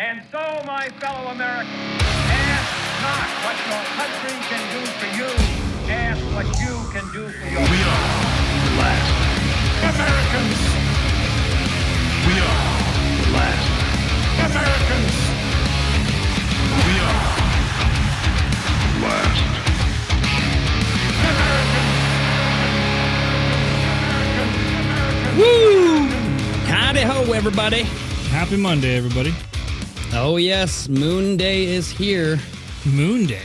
And so, my fellow Americans, ask not what your country can do for you. Ask what you can do for your We are the last Americans. We are the last Americans. We are the last Woo! Howdy ho, everybody. Happy Monday, everybody. Oh, yes, Moon Day is here. Moon Day?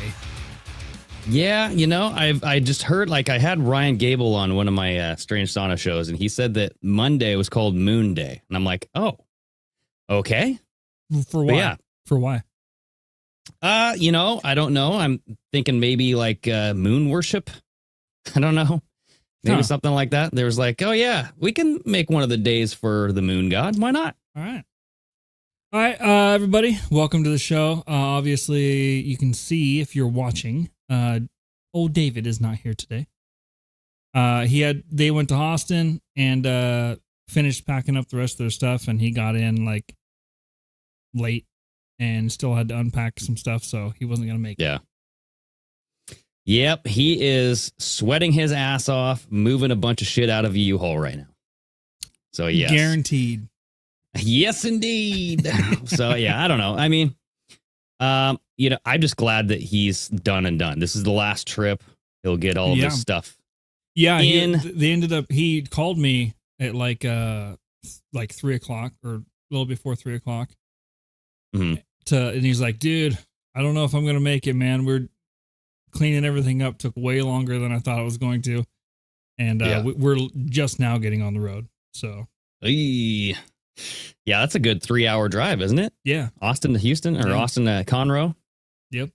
Yeah, you know, I just heard, like, I had Ryan Gable on one of my Strange Sauna shows, and he said that Monday was called Moon Day. And I'm like, oh, okay. For why? But yeah. For why? You know, I don't know. I'm thinking maybe like moon worship. I don't know. Maybe something like that. There was like, oh, yeah, we can make one of the days for the moon god. Why not? All right, everybody. Welcome to the show. Obviously, you can see if you're watching. Old David is not here today. They went to Austin and finished packing up the rest of their stuff, and he got in like late and still had to unpack some stuff, so he wasn't going to make it. Yeah. Yep, he is sweating his ass off, moving a bunch of shit out of a U-Haul right now. So, yes. Guaranteed. Yes, indeed. So, yeah, I don't know. I mean, you know, I'm just glad that he's done and done. This is the last trip. He'll get all of this stuff. Yeah, he called me at like 3 o'clock or a little before 3 o'clock. Mm-hmm. And he's like, dude, I don't know if I'm going to make it, man. We're cleaning everything up. Took way longer than I thought it was going to. And we're just now getting on the road. So, yeah, that's a good 3-hour drive, isn't it? Yeah. Austin to Houston or Austin to Conroe. Yep.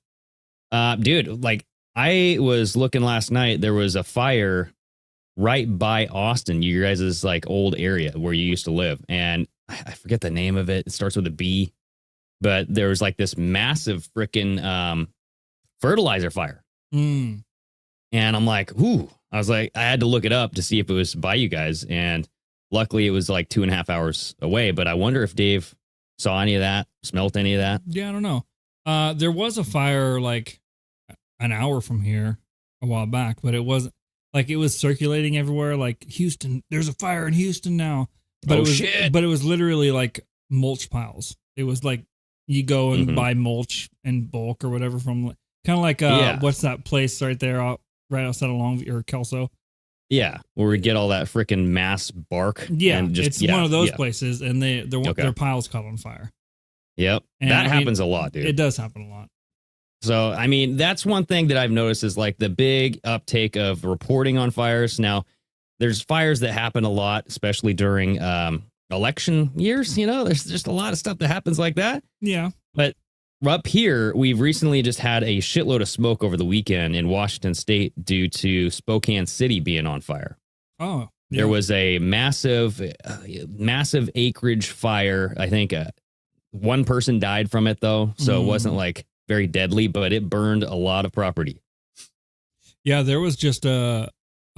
Dude, like I was looking last night, there was a fire right by Austin, you guys' like old area where you used to live. And I forget the name of it. It starts with a B, but there was like this massive freaking fertilizer fire. Mm. And I'm like, ooh, I was like, I had to look it up to see if it was by you guys. And luckily it was like 2.5 hours away. But I wonder if Dave saw any of that, smelt any of that. Yeah, I don't know. There was a fire like an hour from here a while back, but it wasn't like it was circulating everywhere. Like Houston, there's a fire in Houston now. But shit. But it was literally like mulch piles. It was like you go and buy mulch in bulk or whatever from kind of like what's that place right there right outside of Longview or Kelso? Yeah, where we get all that freaking mass bark. Yeah, and it's one of those places, and their piles caught on fire. Yep, and that happens a lot, dude. It does happen a lot. So, I mean, that's one thing that I've noticed is like the big uptake of reporting on fires. Now, there's fires that happen a lot, especially during election years. You know, there's just a lot of stuff that happens like that. Yeah, but up here, we've recently just had a shitload of smoke over the weekend in Washington State due to Spokane City being on fire. Oh, yeah. There was a massive acreage fire. I think one person died from it, though. So it wasn't like very deadly, but it burned a lot of property. Yeah, there was just a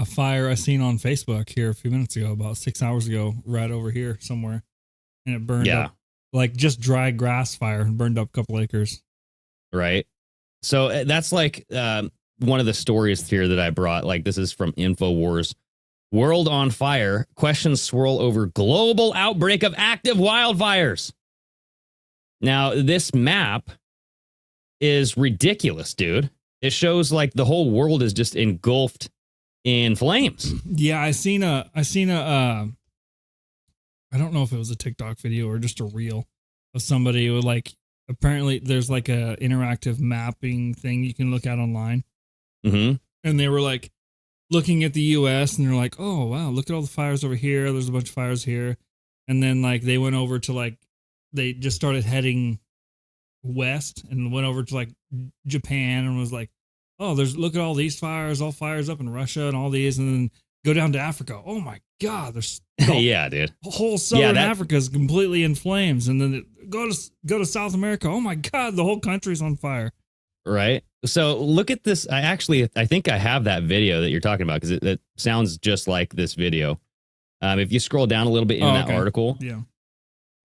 fire I seen on Facebook here a few minutes ago, about 6 hours ago, right over here somewhere. And it burned up. Like just dry grass fire and burned up a couple acres. Right. So that's like one of the stories here that I brought. Like this is from Infowars. World on fire. Questions swirl over global outbreak of active wildfires. Now, this map is ridiculous, dude. It shows like the whole world is just engulfed in flames. Yeah, I seen a I don't know if it was a TikTok video or just a reel of somebody who like, apparently there's like a interactive mapping thing you can look at online. Mm-hmm. And they were like looking at the US and they're like, oh, wow, look at all the fires over here. There's a bunch of fires here. And then like they went over to like, they just started heading west and went over to like Japan and was like, oh, look at all these fires, all fires up in Russia and all these. And then go down to Africa. Oh my God, there's yeah, dude. Whole southern Africa is completely in flames, and then go to South America. Oh my God, the whole country's on fire. Right. So look at this. I think I have that video that you're talking about because it sounds just like this video. If you scroll down a little bit in that article,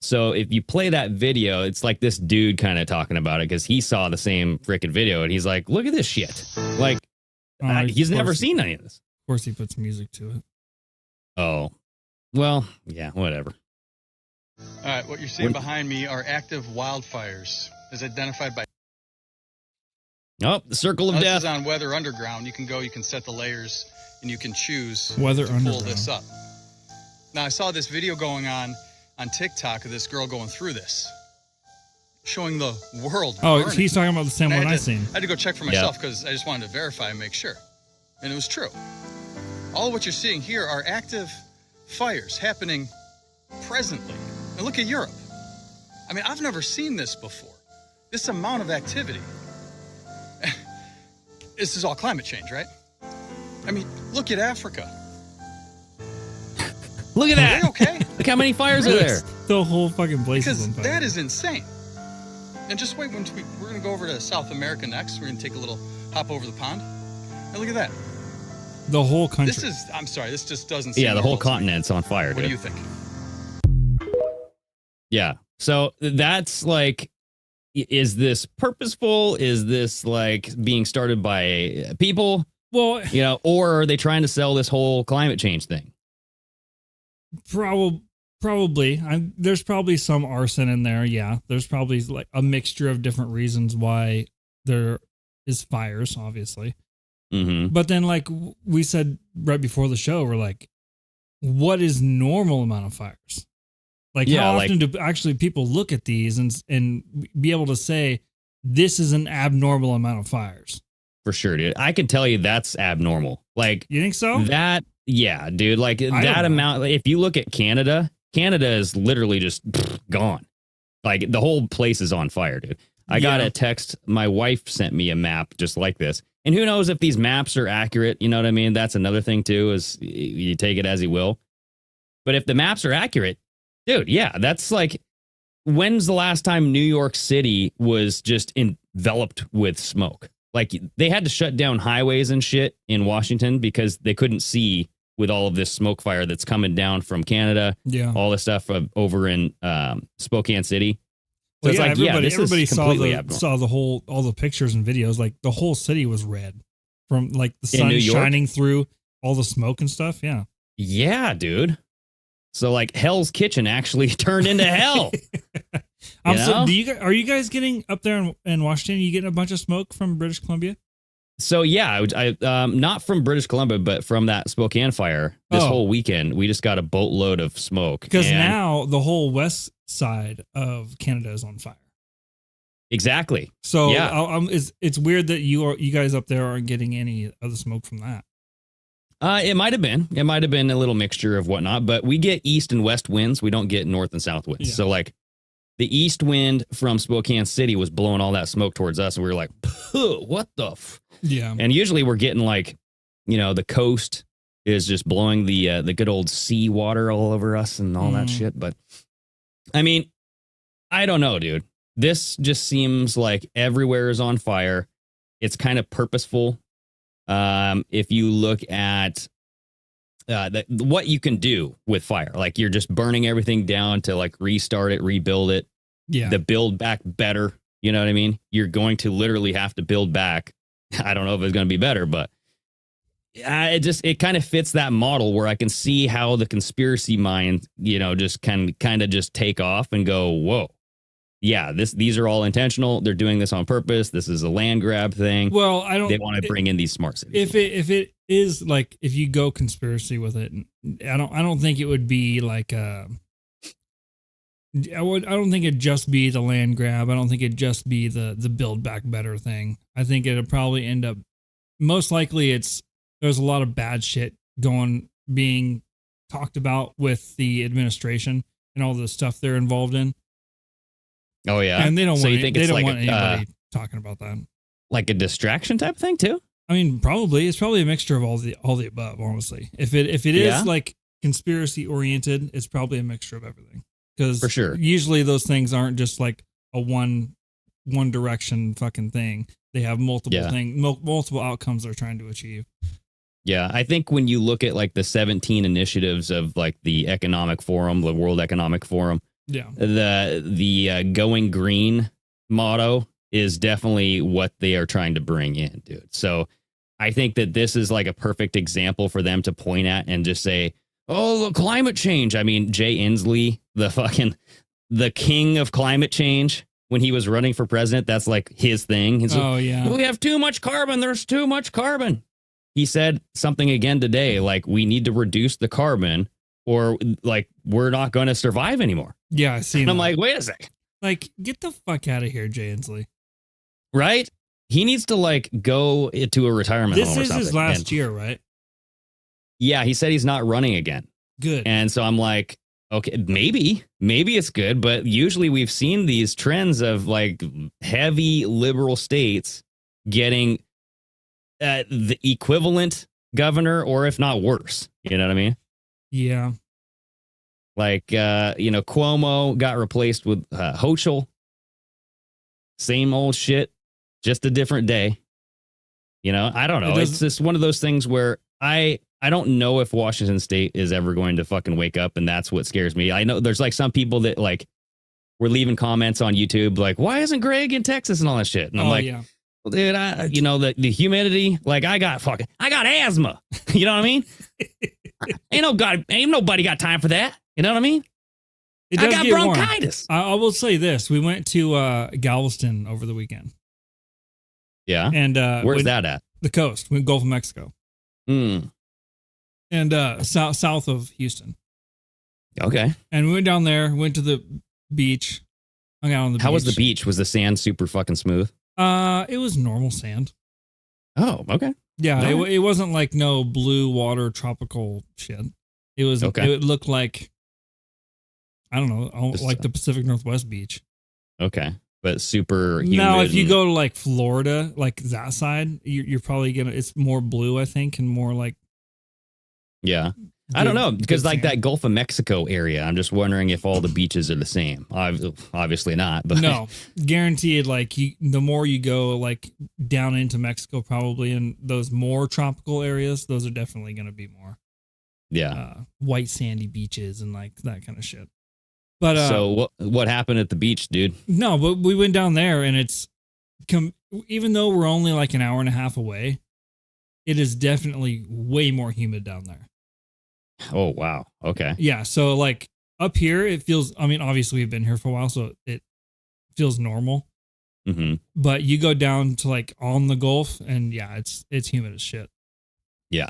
So if you play that video, it's like this dude kind of talking about it because he saw the same freaking video and he's like, look at this shit. Like, he's never seen any of this. Of course, he puts music to it. Oh, well, yeah, whatever. All right, what you're seeing behind me are active wildfires, as identified by. Oh, the circle of Now, death. this is on Weather Underground. You can go, you can set the layers, and you can choose Weather to pull Underground. this up. Now, I saw this video going on TikTok of this girl going through this, showing the world. Oh, burning. he's talking about the same And one I I seen. had to go check for myself because I just wanted to verify and make sure. And it was true. All of what you're seeing here are active fires happening presently. And look at Europe. I mean, I've never seen this before. This amount of activity. This is all climate change, right? I mean, look at Africa. Look at Are that. they okay? Look how many fires are there. The whole fucking place is Because on fire. that is insane. And just wait, we're going to go over to South America next. We're going to take a little hop over the pond. And look at that. The whole country. I'm sorry, this just doesn't seem Yeah, the whole normal to me. continent's on fire, What dude. do you think? Yeah. So that's like, is this purposeful? Is this like being started by people? Well, You know, or are they trying to sell this whole climate change thing? probably. There's probably some arson in there. Yeah, there's probably like a mixture of different reasons why there is fires, obviously. Mm-hmm. But then, like we said right before the show, we're like, what is normal amount of fires? Like, Yeah, how like- often do actually people look at these and be able to say this is an abnormal amount of fires? For sure, dude. I can tell you that's abnormal. Like You think so? that, yeah, dude. Like don't that know. amount. If you look at Canada, Canada is literally just gone. Like the whole place is on fire, dude. I got Yeah. a text. My wife sent me a map just like this. And who knows if these maps are accurate? You know what I mean? That's another thing too, is you take it as you will. But if the maps are accurate, dude, yeah, that's like, when's the last time New York City was just enveloped with smoke? Like they had to shut down highways and shit in Washington because they couldn't see with all of this smoke fire that's coming down from Canada, Yeah. all the stuff over in Spokane City. So Well, it's yeah, like, yeah, this everybody is saw completely the abnormal. all the pictures and videos. Like the whole city was red from like the In sun New York? shining through all the smoke and stuff. Yeah. Yeah, dude. So like Hell's Kitchen actually turned into hell. So know? are you guys getting up there in Washington? Are you getting a bunch of smoke from British Columbia? So yeah, I not from British Columbia, but from that Spokane fire this Oh. whole weekend, we just got a boatload of smoke. Because And- now the whole west side of Canada is on fire. exactly. So Yeah. it's weird that you guys up there aren't getting any of the smoke from that. It might have been. It might have been a little mixture of whatnot, but we get east and west winds. We don't get north and south winds. Yeah. So like the east wind from Spokane City was blowing all that smoke towards us, and we were like, what the Yeah. And usually we're getting like, you know, the coast is just blowing the good old sea water all over us and all that shit. But I mean, I don't know, dude. This just seems like everywhere is on fire. It's kind of purposeful. If you look at what you can do with fire, like you're just burning everything down to like restart it, rebuild it, Yeah. the build back better. You know what I mean? You're going to literally have to build back. I don't know if it's going to be better, but it kind of fits that model where I can see how the conspiracy mind, you know, just kind of just take off and go, whoa, yeah, these are all intentional. They're doing this on purpose. This is a land grab thing. Well, I don't. They want to bring in these smart cities. If it is like, if you go conspiracy with it, I don't think it would be like I don't think it'd just be the land grab. I don't think it'd just be the build back better thing. I think it'd probably end up, most likely there's a lot of bad shit being talked about with the administration and all the stuff they're involved in. Oh yeah, And they don't So want you think they it's don't like want anybody talking about that. like a distraction type thing too? I mean, probably it's probably a mixture of all the above. Honestly, if it Yeah? is like conspiracy oriented, it's probably a mixture of everything. Because For sure. usually those things aren't just like a one direction fucking thing. They have multiple multiple outcomes they're trying to achieve. Yeah, I think when you look at like the 17 initiatives of like the Economic Forum, the World Economic Forum, Yeah. The going green motto is definitely what they are trying to bring in, dude. So I think that this is like a perfect example for them to point at and just say, oh, the climate change. I mean, Jay Inslee, the king of climate change, when he was running for president, that's like his thing. He's Oh, yeah. we have too much carbon. There's too much carbon. He said something again today, like we need to reduce the carbon or like we're not going to survive anymore. Yeah, I see. And I'm like, wait a second. Like, get the fuck out of here, Jay Inslee. Right? He needs to like go into a retirement This home or is something. his last And- year, right? Yeah, he said he's not running again. Good. And so I'm like, okay, maybe it's good, but usually we've seen these trends of like heavy liberal states getting the equivalent governor, or if not worse. You know what I mean? Yeah. Like, Cuomo got replaced with Hochul. Same old shit, just a different day. I don't know. It's just one of those things where I don't know if Washington State is ever going to fucking wake up, and that's what scares me. I know there's like some people that like were leaving comments on YouTube like, why isn't Greg in Texas and all that shit? And I'm like, yeah. well, dude, the humidity, like I got asthma. You know what I mean? Ain't nobody got time for that. You know what I mean? It I does got get warm. bronchitis. I will say this. We went to Galveston over the weekend. Yeah. And where's that at? The coast. We Gulf of Mexico. Mm. And south of Houston. Okay. And we went down there, went to the beach, hung out on the beach. How was the beach? Was the sand super fucking smooth? It was normal sand. Oh, okay. Yeah, No. it wasn't like no blue water tropical shit. It was Okay. It looked like, I don't know, Just, like the Pacific Northwest beach. Okay. But super humid. Now, if you and- go to like Florida, like that side, you're probably gonna. It's more blue, I think, and more like. Yeah. I don't know, because good like sand. that Gulf of Mexico area, I'm just wondering if all the beaches are the same. Obviously not, but No, guaranteed. Like the more you go, like down into Mexico, probably in those more tropical areas, those are definitely going to be more yeah. white sandy beaches and like that kind of shit. But So what happened at the beach, dude? no, but we went down there, and it's even though we're only like an hour and a half away, it is definitely way more humid down there. Oh, wow. Okay. Yeah, so like up here, it feels. I mean, obviously we've been here for a while, so it feels normal. Mm-hmm. But you go down to like on the Gulf, and yeah, it's humid as shit. Yeah.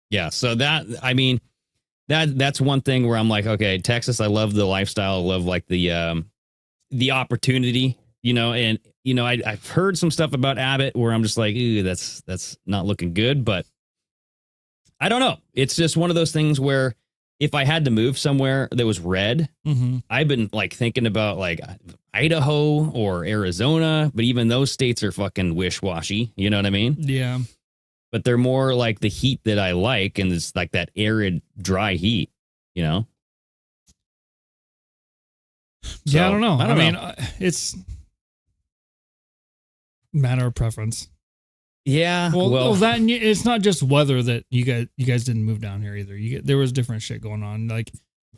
Yeah. So that's one thing where I'm like, okay, Texas, I love the lifestyle. I love like the opportunity, and I've heard some stuff about Abbott where I'm just like, ooh, that's not looking good, but I don't know. It's just one of those things where if I had to move somewhere that was red, Mm-hmm. I've been like thinking about like Idaho or Arizona, but even those states are fucking wish-washy. You know what I mean? Yeah. But they're more like the heat that I like, and it's like that arid, dry heat, Yeah, So, I don't know. I don't mean, know. It's a matter of preference. Yeah. Well, that and it's not just weather that you guys didn't move down here either. There was different shit going on. Like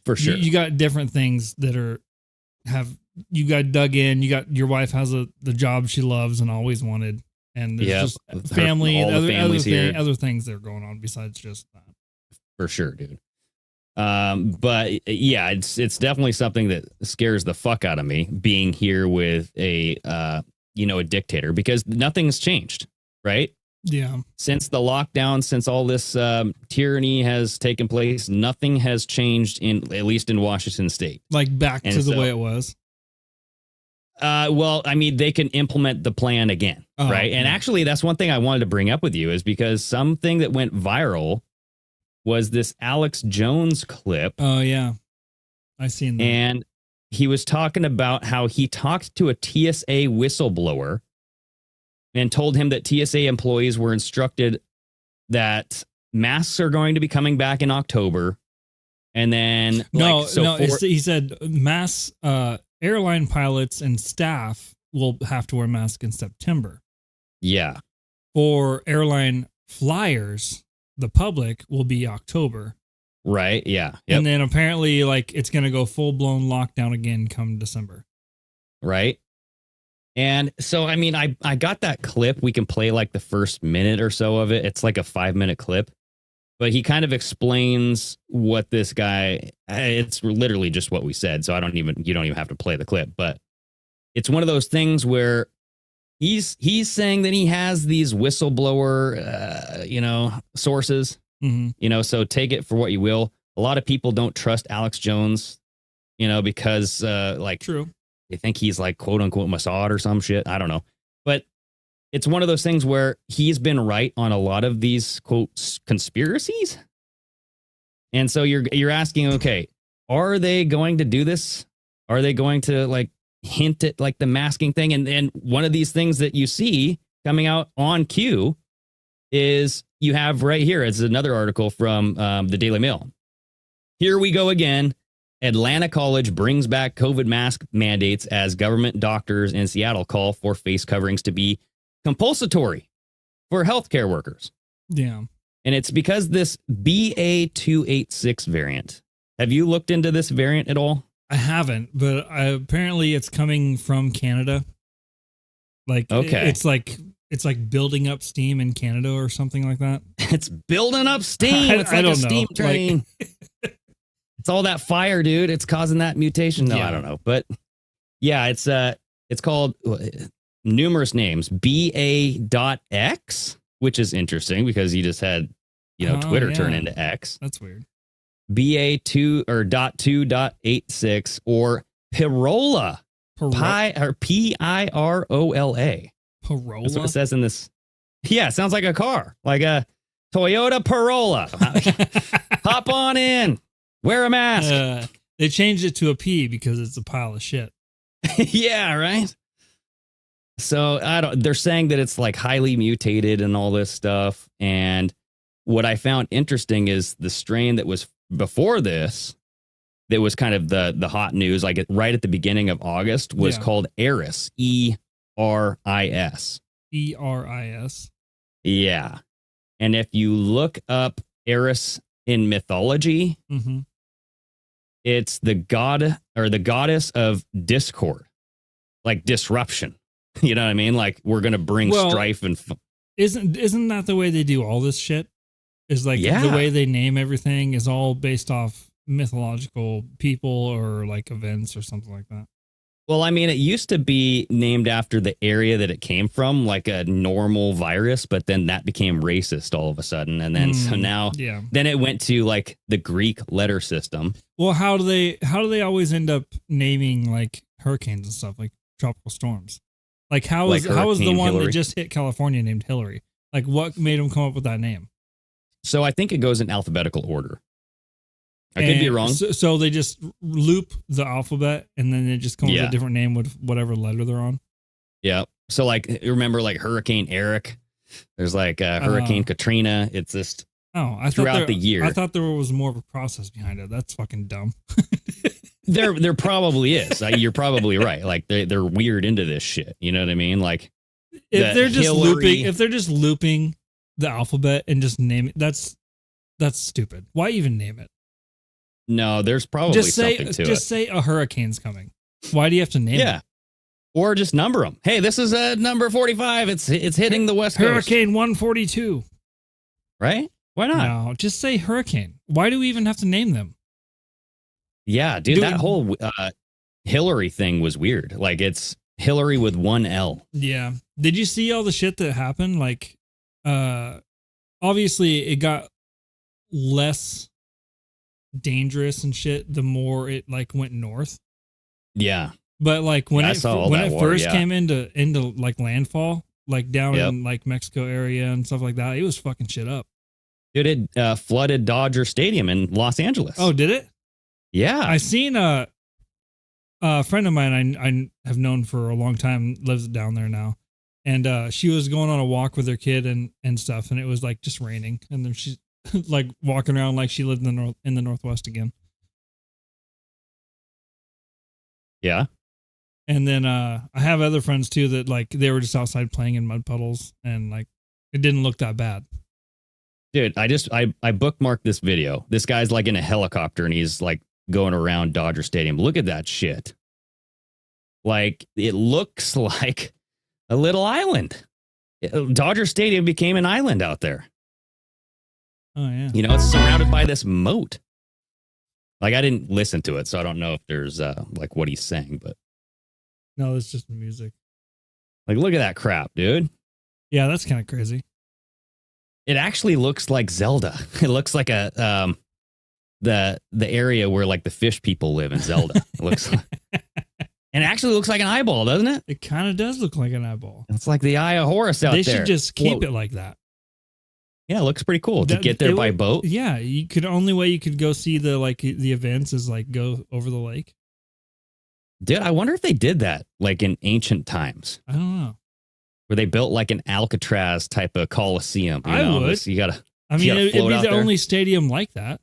for sure. you got different things that you got dug in. You got your wife has the job she loves and always wanted, and there's Yep. just family All and the families here. other things that are going on besides just that. For sure, dude. But yeah, it's definitely something that scares the fuck out of me being here with a dictator, because nothing's changed, right? Yeah. Since the lockdown, since all this tyranny has taken place, nothing has changed at least in Washington State. Like back And to the so- way it was. Well, I mean, they can implement the plan again, Oh, right? And yeah. actually, that's one thing I wanted to bring up with you, is because something that went viral was this Alex Jones clip. Oh yeah. I seen that. And he was talking about how he talked to a TSA whistleblower and told him that TSA employees were instructed that masks are going to be coming back in October. And then he said mass airline pilots and staff will have to wear masks in September. yeah. For airline flyers, the public will be October. Right. Yeah. Yep. And then apparently, like, it's going to go full blown lockdown again come December. Right. And so, I mean, I got that clip. We can play like the first minute or so of it. It's like a 5-minute clip, but he kind of explains what this guy, it's literally just what we said. So you don't even have to play the clip, but it's one of those things where he's saying that he has these whistleblower, sources, so take it for what you will. A lot of people don't trust Alex Jones, because True. They think he's like quote unquote Mossad or some shit. I don't know. But it's one of those things where he's been right on a lot of these quote conspiracies. And so you're asking, okay, are they going to do this? Are they going to like hint at like the masking thing? And one of these things that you see coming out on Q is you have right here. It's another article from the Daily Mail. Here we go again. Atlanta College brings back COVID mask mandates as government doctors in Seattle call for face coverings to be compulsory for healthcare workers. Yeah. And it's because this BA286 variant. Have you looked into this variant at all? I haven't, but apparently it's coming from Canada. Like, okay. It's like building up steam in Canada or something like that. It's building up steam. It's like I don't a steam know. train. It's all that fire, dude. It's causing that mutation. No, Yeah. I don't know. But yeah, it's called numerous names. BA.X, which is interesting because he just had, Twitter turn into X. That's weird. BA2 or .2.86 or Pirola. Pirola. Parola? That's what it says in this. Yeah, it sounds like a car, like a Toyota Corolla. Hop on in. Wear a mask. They changed it to a P because it's a pile of shit. Yeah, right. So they're saying that it's like highly mutated and all this stuff. And what I found interesting is the strain that was before this, that was kind of the hot news, like right at the beginning of August, was called Eris, ERIS. ERIS. Yeah. And if you look up Eris in mythology, it's the god or the goddess of discord, like disruption. You know what I mean? Like we're going to bring strife and isn't that the way they do all this shit? Is like the way they name everything is all based off mythological people or like events or something like that. Well, I mean, it used to be named after the area that it came from, like a normal virus, but then that became racist all of a sudden. And then so now then it went to like the Greek letter system. Well, how do they always end up naming like hurricanes and stuff, like tropical storms? Like how is the one Hillary? that just hit California named Hillary? Like what made them come up with that name? So I think it goes in alphabetical order. I could be wrong. So they just loop the alphabet and then they just come up with a different name with whatever letter they're on. Yeah. So like, remember like Hurricane Eric? There's like Hurricane Katrina. It's just throughout the year. I thought there was more of a process behind it. That's fucking dumb. There probably is. You're probably right. Like they're weird into this shit. You know what I mean? Like if they're just looping the alphabet and just name it, that's stupid. Why even name it? No, there's probably something to it. Just say a hurricane's coming. Why do you have to name it? Or just number them. Hey, this is number 45. It's hitting the West Coast. Hurricane 142. Right? Why not? No, just say hurricane. Why do we even have to name them? Yeah, dude, that whole Hillary thing was weird. Like it's Hillary with one L. Yeah. Did you see all the shit that happened? Like, obviously it got less dangerous and shit the more it like went north. Yeah. But like when it first came into like landfall, like down in like Mexico area and stuff like that, it was fucking shit up. Dude, it flooded Dodger Stadium in Los Angeles. Oh, did it? Yeah. I seen a friend of mine I have known for a long time, lives down there now. And she was going on a walk with her kid and stuff, and it was like just raining. And then she's like walking around like she lived in the Northwest again. Yeah. And then I have other friends too that like they were just outside playing in mud puddles and like it didn't look that bad. Dude, I bookmarked this video. This guy's like in a helicopter and he's like going around Dodger Stadium. Look at that shit. Like, it looks like a little island. Dodger Stadium became an island out there. Oh, yeah. You know, it's surrounded by this moat. Like, I didn't listen to it, so I don't know if there's like what he's saying, but No, it's just music. like, look at that crap, dude. Yeah, that's kind of crazy. It actually looks like Zelda. It looks like a the area where like the fish people live in Zelda. It looks like, and it actually looks like an eyeball, doesn't it? It kind of does look like an eyeball. It's like the eye of Horus out They there. should just keep Whoa. it like that. Yeah, it looks pretty cool to That- get there it by would- boat. Yeah, only way you could go see the events is like go over the lake. Dude, I wonder if they did that like in ancient times, I don't know. where they built like an Alcatraz type of Coliseum. You I know? would. You gotta, I mean, gotta it'd float be out the there. only stadium like that.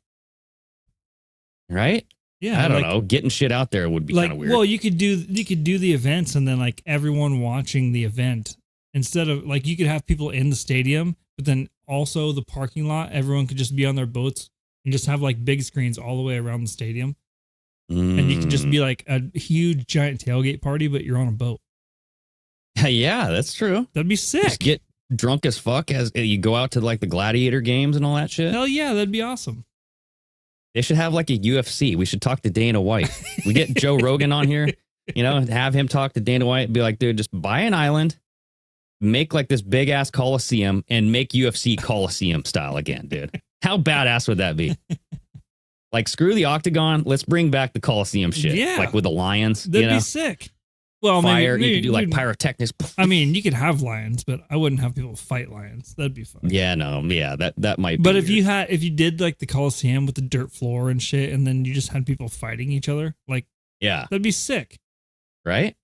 right? Yeah, I don't like- know. Getting shit out there would be kind of weird. Well, you could do the events and then like everyone watching the event instead of like you could have people in the stadium, but then also the parking lot. Everyone could just be on their boats and just have like big screens all the way around the stadium, and you could just be like a huge giant tailgate party, but you're on a boat. Yeah, that's true. That'd be Just sick. get drunk as fuck as you go out to like the gladiator games and all that shit. Hell yeah, that'd be awesome. They should have like a UFC. We should talk to Dana White. We get Joe Rogan on here, you know, and have him talk to Dana White and be like, dude, just buy an island, make like this big ass Coliseum, and make UFC Coliseum style again, dude. How badass would that be? Like, screw the octagon. Let's bring back the Coliseum shit. Yeah. Like with the lions, That'd you know, be sick. Well, fire. maybe, you could do like maybe- pyrotechnics. I mean, you could have lions, but I wouldn't have people fight lions. That'd be fun. Yeah, no, yeah, that might be. But if weird. you did like the Coliseum with the dirt floor and shit, and then you just had people fighting each other, like Yeah, that'd be sick. right?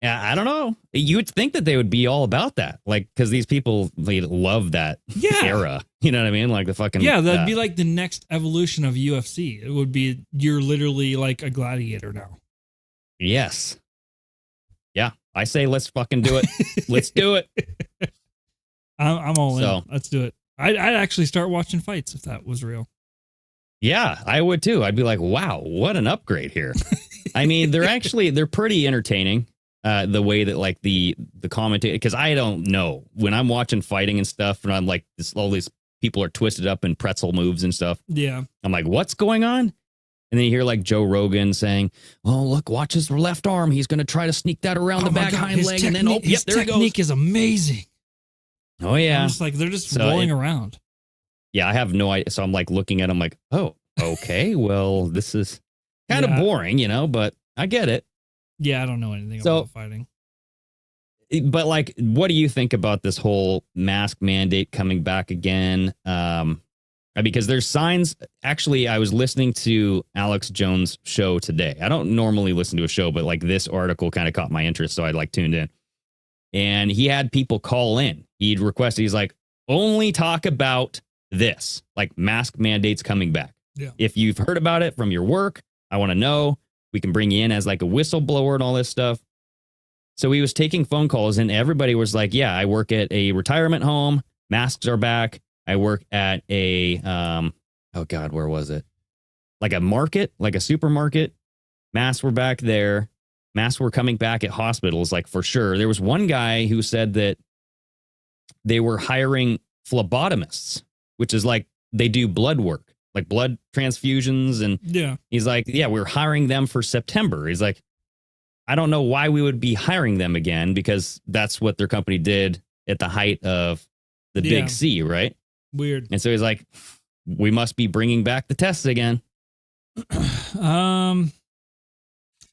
Yeah, I don't know. You would think that they would be all about that, like, because these people, they love that Yeah. era. You know what I mean? Like the fucking Yeah, that'd be like the next evolution of UFC. It would be you're literally like a gladiator now. yes, yeah. I say let's fucking do it. Let's do it. I'm all So- in. Let's do it. I'd actually start watching fights if that was real. Yeah, I would too. I'd be like, wow, what an upgrade here. I mean, they're pretty entertaining. The way that like the commentator, because I don't know when I'm watching fighting and stuff, and I'm like, all these people are twisted up in pretzel moves and stuff. Yeah. I'm like, what's going on? And then you hear like Joe Rogan saying, "Oh, look, watch his left arm. He's going to try to sneak that around the my back God, hind his leg, and then his there it goes." technique is amazing. Oh yeah, I'm just like they're just So rolling around. yeah. I have no idea. So I'm like looking at him like, oh, okay. Well, this is kind of Yeah. boring, you know, but I get it. Yeah, I don't know anything So- about fighting. But like, what do you think about this whole mask mandate coming back again? Because there's signs. Actually, I was listening to Alex Jones' show today. I don't normally listen to a show, but like this article kind of caught my interest, so I like tuned in. And he had people call in. He'd requested. He's like, only talk about this, like mask mandates coming back. Yeah. If you've heard about it from your work, I want to know. We can bring you in as like a whistleblower and all this stuff. So he was taking phone calls and everybody was like, yeah, I work at a retirement home. Masks are back. I work at a, oh God, where was it? Like a market, like a supermarket. Masks were back there. Masks were coming back at hospitals, like for sure. There was one guy who said that they were hiring phlebotomists, which is like they do blood work, like blood transfusions. And Yeah. he's like, yeah, we're hiring them for September. He's like, I don't know why we would be hiring them again, because that's what their company did at the height of the Yeah. big C, right? Weird. And so he's like, we must be bringing back the tests again.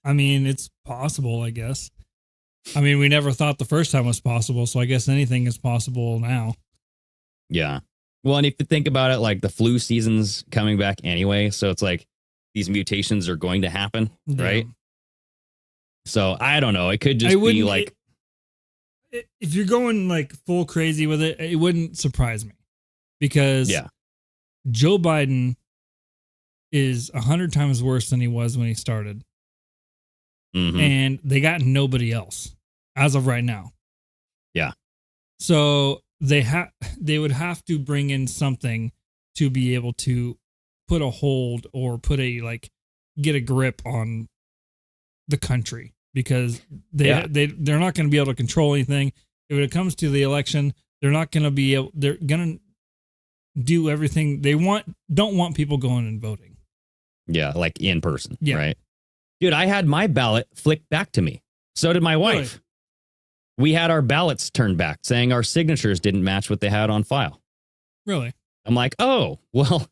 I mean, it's possible, I guess. I mean, we never thought the first time was possible, so I guess anything is possible now. Yeah. Well, and if you think about it, like the flu season's coming back anyway. So it's like these mutations are going to happen, Yeah. right? So I don't know. It could just I be wouldn't- like, If you're going like full crazy with it, it wouldn't surprise me because yeah, Joe Biden is 100 times worse than he was when he started. mhm. And they got nobody else as of right now. Yeah. So they would have to bring in something to be able to put a hold or get a grip on the country, because they're not going to be able to control anything. If it comes to the election, they're not going to be able. They're going to do everything they want. Don't want people going and voting. Yeah, like in person. Yeah. Right. Dude, I had my ballot flicked back to me. So did my wife. Really? We had our ballots turned back, saying our signatures didn't match what they had on file. Really? I'm like, oh, well,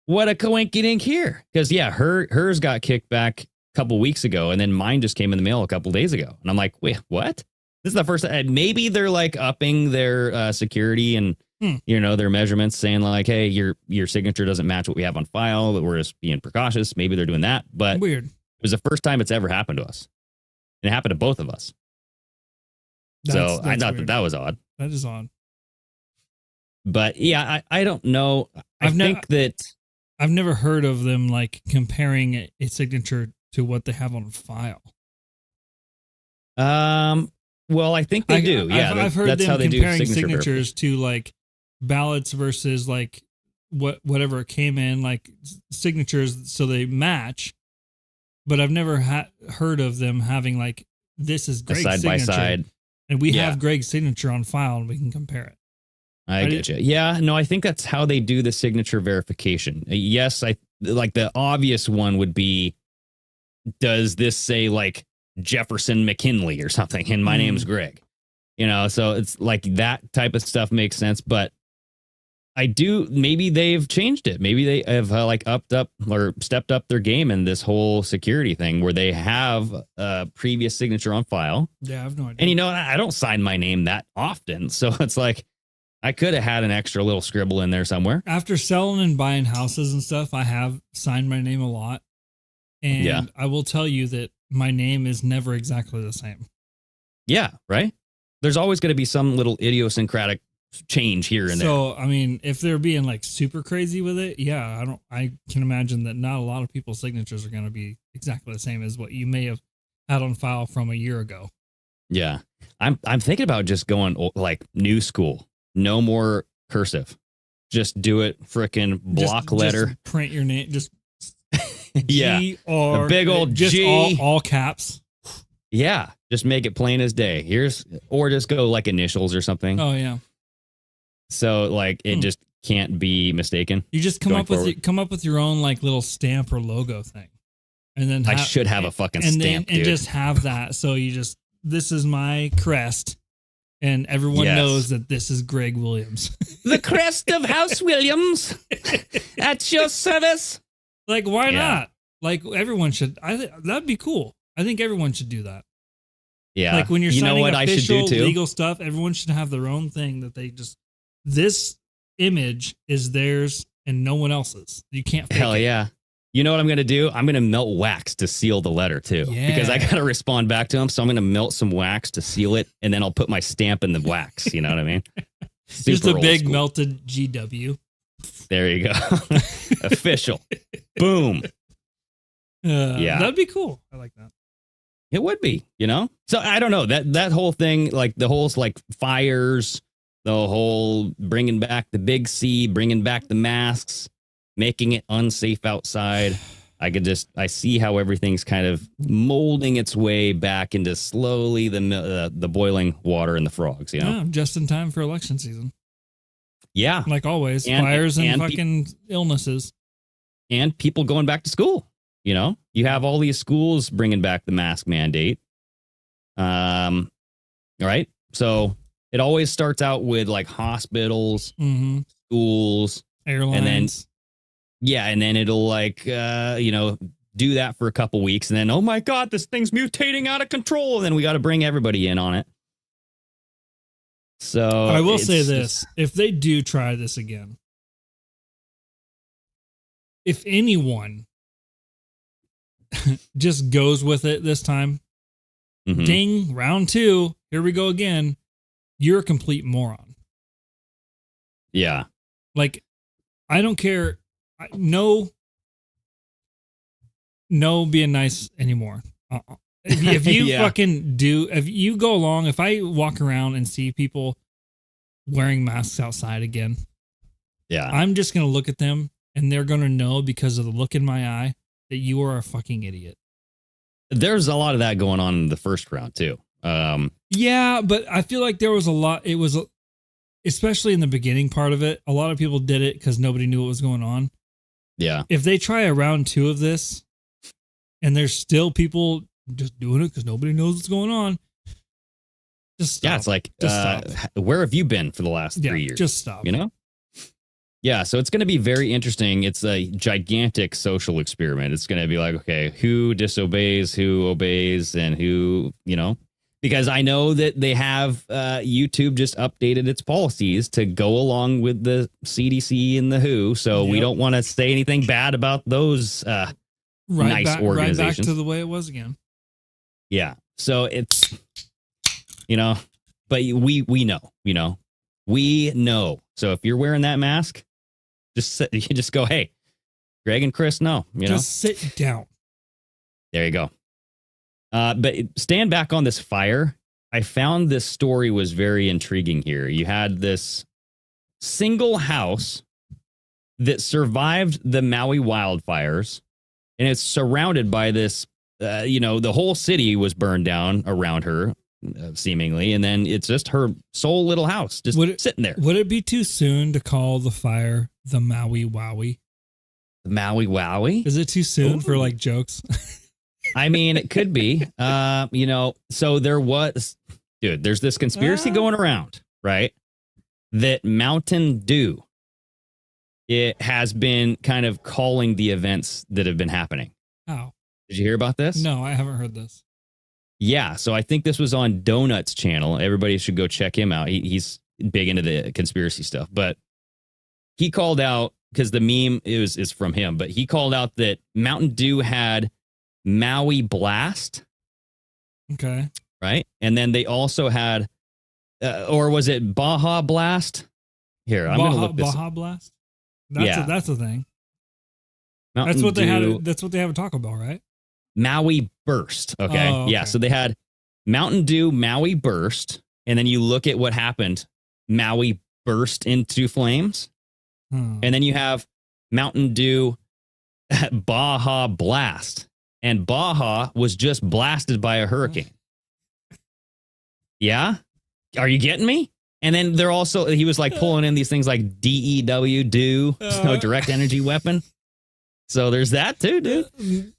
what a coinkydink here. Because, yeah, hers got kicked back a couple weeks ago, and then mine just came in the mail a couple days ago. And I'm like, wait, what? This is the first time. Maybe they're like upping their security and, their measurements, saying like, hey, your signature doesn't match what we have on file, but we're just being precautious. Maybe they're doing that. But Weird. it was the first time it's ever happened to us. And it happened to both of us. So I thought that was odd. That is odd. But yeah, I don't know. I think that I've never heard of them like comparing a signature to what they have on file. Well, I think they do. Yeah, I've heard that's them how they comparing do signatures to like ballots versus like whatever came in, like signatures, so they match. But I've never heard of them having like, this is Greg's side signature, by side, and we have Greg's signature on file, and we can compare it. I get you. Yeah, no, I think that's how they do the signature verification. Yes, I like the obvious one would be, does this say like Jefferson McKinley or something? And my name's Greg. So it's like that type of stuff makes sense. But maybe they've changed it. Maybe they have upped up or stepped up their game in this whole security thing where they have a previous signature on file. Yeah, I have no idea. And I don't sign my name that often. So it's like, I could have had an extra little scribble in there somewhere. After selling and buying houses and stuff, I have signed my name a lot. And I will tell you that my name is never exactly the same. Yeah, right? There's always going to be some little idiosyncratic change here and there. So, I mean, if they're being like super crazy with it, I can imagine that not a lot of people's signatures are going to be exactly the same as what you may have had on file from a year ago. Yeah. I'm thinking about just going like new school. No more cursive. Just do it frickin' block letter. Just print your name. Just yeah. G-R, a big old just G. All caps. Yeah. Just make it plain as day. Or just go like initials or something. Oh yeah. So like it just can't be mistaken. You just come up with your own like little stamp or logo thing. And then I should have a fucking stamp, and just have that. So this is my crest. And everyone knows that this is Greg Williams. The crest of House Williams. At your service. Like, why not? Like, everyone should. That'd be cool. I think everyone should do that. Yeah. Like, when you're signing official I should do too? legal stuff, everyone should have their own thing that they just. This image is theirs and no one else's. You can't fake it. Yeah. You know what I'm going to do? I'm going to melt wax to seal the letter too. Yeah. Because I got to respond back to him. So I'm going to melt some wax to seal it. And then I'll put my stamp in the wax. You know what I mean? Just a big school. melted GW. There you go. Official. Boom. Yeah. That'd be cool. I like that. It would be, So I don't know. That whole thing, like the whole like fires, the whole bringing back the big C, bringing back the masks, making it unsafe outside. I see how everything's kind of molding its way back into slowly the boiling water and the frogs, Yeah, just in time for election season. Yeah. Like always, fires and fucking illnesses. And people going back to school, You have all these schools bringing back the mask mandate. All right. So it always starts out with like hospitals, schools, airlines. And then it'll like, do that for a couple weeks. And then, oh my God, this thing's mutating out of control. And then we got to bring everybody in on it. So I will say this. If they do try this again, if anyone just goes with it this time, ding, round 2, here we go again. You're a complete moron. Yeah. Like, I don't care. No being nice anymore. If you if you go along, if I walk around and see people wearing masks outside again. Yeah. I'm just going to look at them and they're going to know because of the look in my eye that you are a fucking idiot. There's a lot of that going on in the first round too. Yeah, but I feel like there was a lot. It was, especially in the beginning part of it, a lot of people did it because nobody knew what was going on. Yeah. If they try a round 2 of this and there's still people just doing it because nobody knows what's going on, just stop. Yeah, it's like, Just stop. where have you been for the last 3 years? Just stop. You know? Yeah, so it's going to be very interesting. It's a gigantic social experiment. It's going to be like, okay, who disobeys, who obeys, and who, you know, because I know that they have YouTube just updated its policies to go along with the CDC and the WHO. So we don't want to say anything bad about those nice organizations. Right back to the way it was again. Yeah. So it's, you know, but we know, you know, we know. So if you're wearing that mask, you just go, hey, Greg and Chris, no, you know, just sit down. There you go. But stand back on this fire. I found this story was very intriguing here. You had this single house that survived the Maui wildfires, and it's surrounded by this, you know, the whole city was burned down around her, seemingly, and then it's just her sole little house just sitting there. Would it be too soon to call the fire the Maui Wowie? The Maui Wowie? Is it too soon for like jokes? I mean, it could be. You know, so there's this conspiracy going around, right? That Mountain Dew, it has been kind of calling the events that have been happening. Oh. Did you hear about this? No, I haven't heard this. Yeah, so I think this was on Donut's channel. Everybody should go check him out. He's big into the conspiracy stuff, but he called out, because the meme is from him, but he called out that Mountain Dew had Maui Blast. Okay. Right? And then they also had, or was it Baja Blast? Here, I'm going to look this Baja Blast? That's a thing. Mountain That's what Dew, they had. That's what they have at Taco Bell, right? Maui Burst. Okay. Oh, okay. Yeah. So they had Mountain Dew Maui Burst. And then you look at what happened. Maui burst into flames. And then you have Mountain Dew Baja Blast. And Baja was just blasted by a hurricane. Yeah? Are you getting me? And then he was like pulling in these things like DEW, direct energy weapon. So there's that too, dude.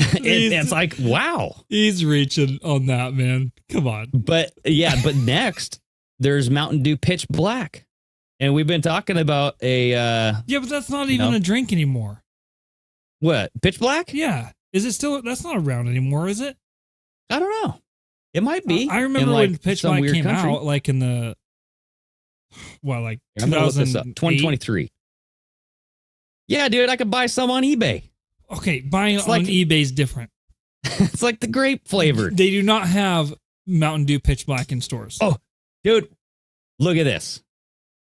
It's like, wow. He's reaching on that, man. Come on. But next there's Mountain Dew Pitch Black. And we've been talking about but that's not even a drink anymore. What? Pitch Black? Yeah. Is it still? That's not around anymore, is it? I don't know. It might be. I remember when Pitch Black came out, like in the, like 2023. Yeah, dude, I could buy some on eBay. Okay, buying it on eBay is different. It's like the grape flavored. They do not have Mountain Dew Pitch Black in stores. Oh, dude, look at this.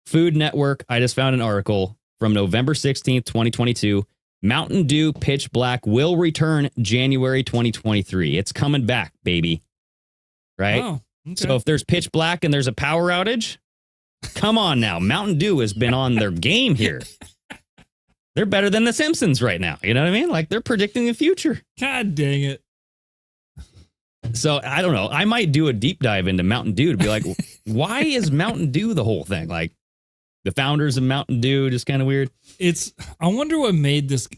Food Network, I just found an article from November 16th, 2022. Mountain Dew Pitch Black will return January 2023. It's coming back, baby. Right? Oh, okay. So if there's Pitch Black and there's a power outage, come on now. Mountain Dew has been on their game here. They're better than the Simpsons right now. You know what I mean? Like, they're predicting the future. God dang it. So I don't know. I might do a deep dive into Mountain Dew to be like, why is Mountain Dew the whole thing? Like, the founders of Mountain Dew, just kind of weird. I wonder what made this,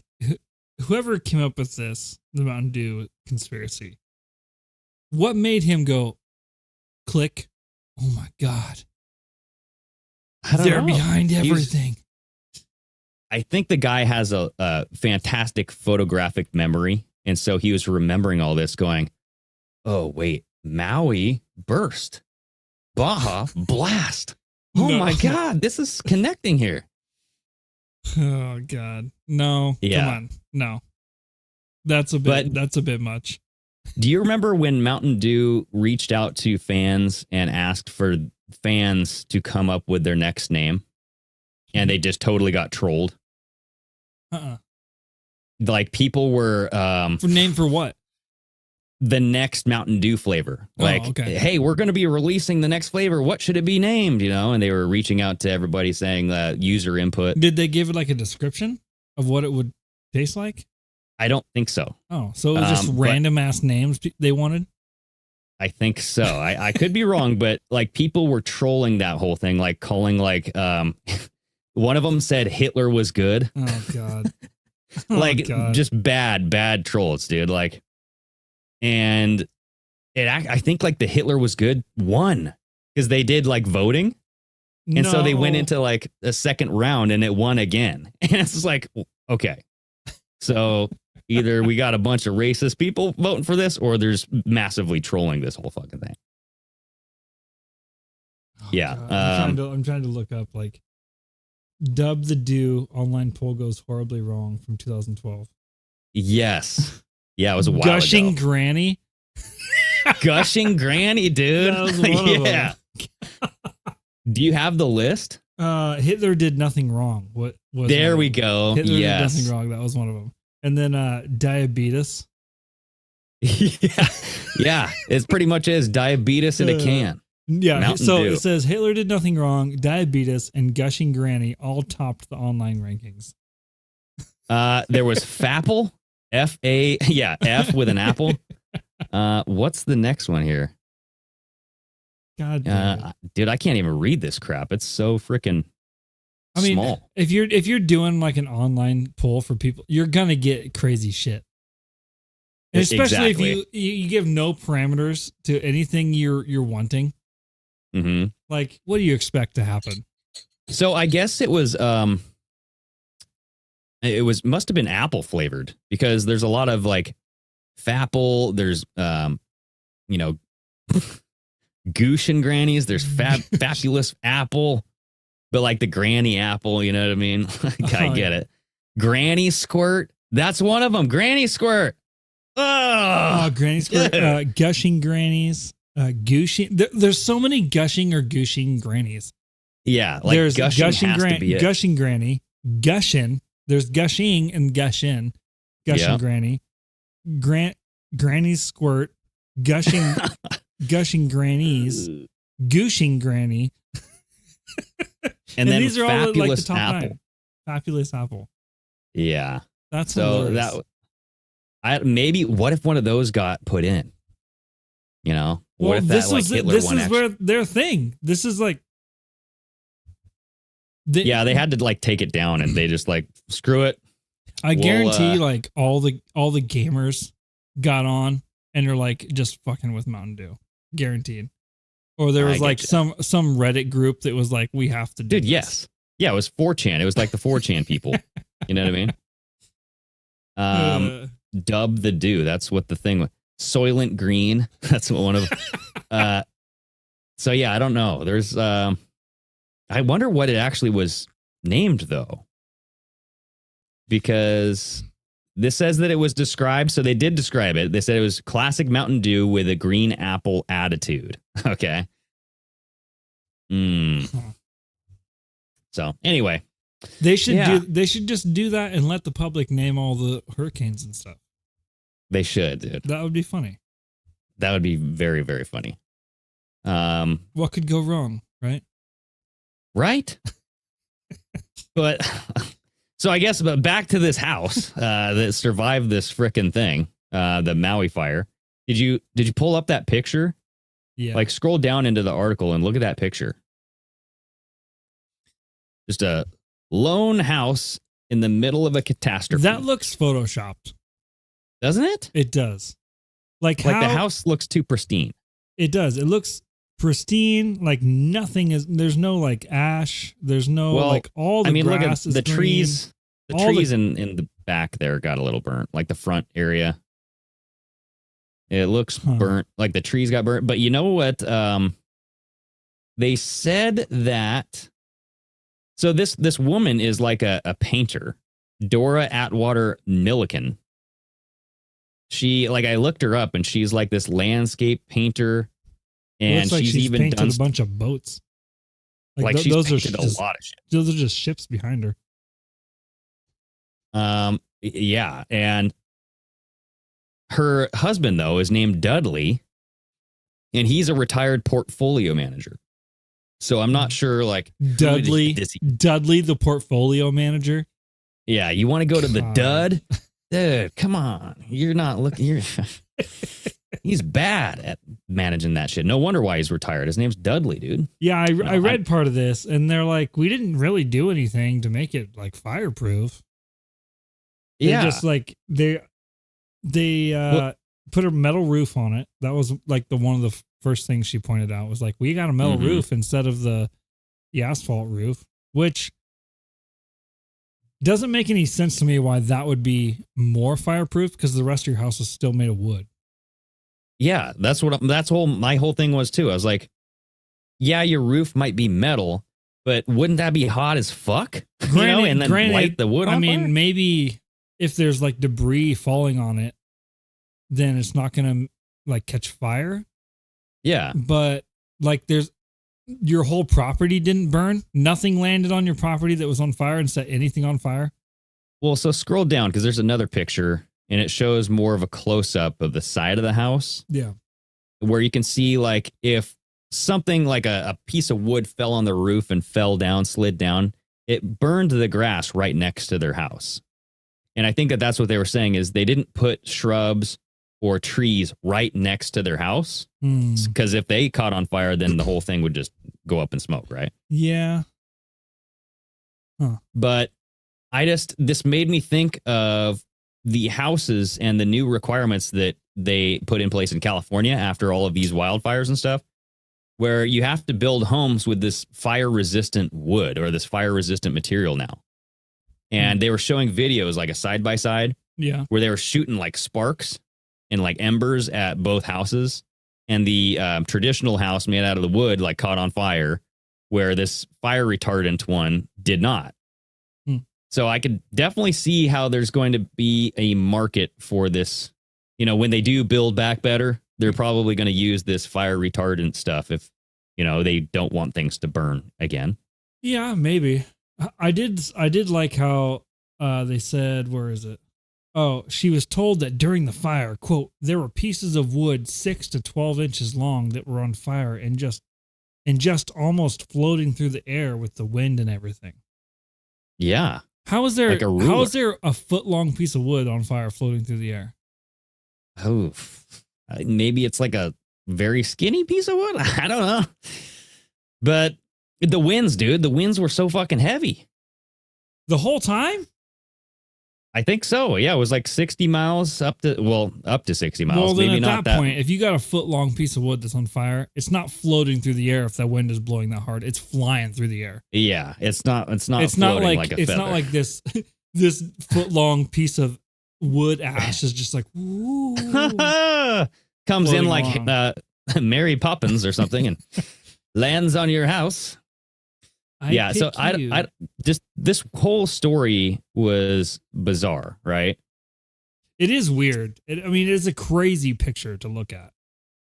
whoever came up with this, the Mountain Dew conspiracy, what made him go, click, oh my God. They're behind everything. I think the guy has a fantastic photographic memory. And so he was remembering all this going, oh, wait, Maui burst. Baja blast. Oh, my God. This is connecting here. Oh, God. No. Yeah. Come on. No. That's a bit much. Do you remember when Mountain Dew reached out to fans and asked for fans to come up with their next name? And they just totally got trolled. Like, people were for name for what? the next Mountain Dew flavor. Like, okay. hey, we're going to be releasing the next flavor. What should it be named? You know, and they were reaching out to everybody saying user input. Did they give it like a description of what it would taste like? I don't think so. Oh, so it was just random ass names they wanted? I think so. I could be wrong, but like people were trolling that whole thing, like calling like one of them said Hitler was good. Oh God. Like God. just bad trolls, dude. Like, and I think like the Hitler was good won because they did like voting. And so they went into like a second round and it won again. And it's just like, okay. So either we got a bunch of racist people voting for this or there's massively trolling this whole fucking thing. Yeah. I'm trying to look up like Dub the Dew online poll goes horribly wrong from 2012. Yes. Yeah, it was a while Gushing ago. Granny. Gushing Granny, dude. That was one of them. Do you have the list? Hitler did nothing wrong. What was there we go. Hitler did yes. nothing wrong. That was one of them. And then diabetes. Yeah. It pretty much is diabetes in a can. Yeah. Mountain so Dew. it says Hitler did nothing wrong. Diabetes and Gushing Granny all topped the online rankings. There was Fapple. F with an apple. What's the next one here? God damn it. Dude, I can't even read this crap. It's so freaking small. If you're doing like an online poll for people, you're gonna get crazy shit. And especially Exactly. if you give no parameters to anything you're wanting. Mm-hmm. Like, what do you expect to happen? So I guess it was must have been apple flavored because there's a lot of like Fapple, there's Goosh and Grannies, there's fabulous apple, but like the Granny apple, you know what I mean? I get it. Granny Squirt, that's one of them. Granny Squirt. Oh, Granny Squirt, Gushing Grannies, Gooshing. There's so many gushing or gooshing grannies. Yeah, like there's gushing has to be it. Gushing Granny, Gushin. There's gushing and gushin. Gushing Granny, Granny Squirt, gushing, gushing Grannies, gooshing Granny. and then these are all like the top apple. 9. Fabulous apple. Yeah, that's so hilarious. maybe what if one of those got put in? You know, what if that like Hitler this one? This is where their thing. This is like. They had to like take it down and they just like screw it. I guarantee like all the gamers got on and are like just fucking with Mountain Dew. Guaranteed. Or there was like some Reddit group that was like, we have to do this. Yes. Yeah, it was 4chan. It was like the 4chan people. You know what I mean? Dub the Dew. That's what the thing was. Soylent Green. That's one of so yeah, I don't know. There's I wonder what it actually was named, though. Because this says that it was described, so they did describe it. They said it was classic Mountain Dew with a green apple attitude. Okay. So, anyway. They should just do that and let the public name all the hurricanes and stuff. They should, dude. That would be funny. That would be very, very funny. What could go wrong, right? Right? But so I guess back to this house that survived this frickin' thing, the Maui fire. Did you pull up that picture? Yeah. Like scroll down into the article and look at that picture. Just a lone house in the middle of a catastrophe. That looks photoshopped. Doesn't it? It does. Like the house looks too pristine. It does. It looks pristine, like nothing is. There's no like ash. There's no like all the look grass at is the green. trees. The trees in the back there got a little burnt, like the front area. It looks burnt, like the trees got burnt. But you know what? They said that. So this woman is like a painter, Dora Atwater Milliken. She I looked her up, and she's like this landscape painter. And like she's even painted done a bunch of boats. She's those painted are a lot of shit. Those are just ships behind her. Yeah, and her husband, though, is named Dudley, and he's a retired portfolio manager. So I'm not sure, like, Dudley, the portfolio manager. Yeah, you want to go to the God. dud? Dude, come on. You're not looking. He's bad at managing that shit. No wonder why he's retired. His name's Dudley, dude. Yeah, I read part of this, and they're like, we didn't really do anything to make it like fireproof. Yeah, Just like they put a metal roof on it. That was like one of the first things she pointed out was like, we got a metal roof instead of the asphalt roof, which doesn't make any sense to me why that would be more fireproof because the rest of your house is still made of wood. Yeah, my whole thing was too. I was like, yeah, your roof might be metal, but wouldn't that be hot as fuck? And then light the wood on fire? Maybe if there's like debris falling on it, then it's not going to like catch fire. Yeah. But like your whole property didn't burn. Nothing landed on your property that was on fire and set anything on fire. Well, so scroll down because there's another picture and it shows more of a close up of the side of the house. Yeah. Where you can see like if something like a piece of wood fell on the roof and fell down, slid down, it burned the grass right next to their house. And I think that's what they were saying is they didn't put shrubs or trees right next to their house. Because if they caught on fire, then the whole thing would just go up in smoke, right? Yeah. Huh. But this made me think of the houses and the new requirements that they put in place in California after all of these wildfires and stuff, where you have to build homes with this fire-resistant wood or this fire-resistant material now. And they were showing videos like a side-by-side where they were shooting like sparks and like embers at both houses. And the traditional house made out of the wood like caught on fire, where this fire retardant one did not. So I could definitely see how there's going to be a market for this. You know, when they do build back better, they're probably going to use this fire retardant stuff if, they don't want things to burn again. Yeah, maybe. I did like how they said, where is it? Oh, she was told that during the fire, quote, there were pieces of wood 6 to 12 inches long that were on fire and just almost floating through the air with the wind and everything. Yeah. How is there a foot long piece of wood on fire floating through the air? Oh, maybe it's like a very skinny piece of wood. I don't know. But the winds, dude, the winds were so fucking heavy. The whole time? I think so. Yeah, it was like 60 miles up to 60 miles. Well, then maybe at not that point, if you got a foot long piece of wood that's on fire, it's not floating through the air if that wind is blowing that hard. It's flying through the air. Yeah, it's not like a it's feather. Not like this foot long piece of wood ash is just like woo, comes in like Mary Poppins or something and lands on your house. So I just this whole story was bizarre, right? It is weird. It is a crazy picture to look at.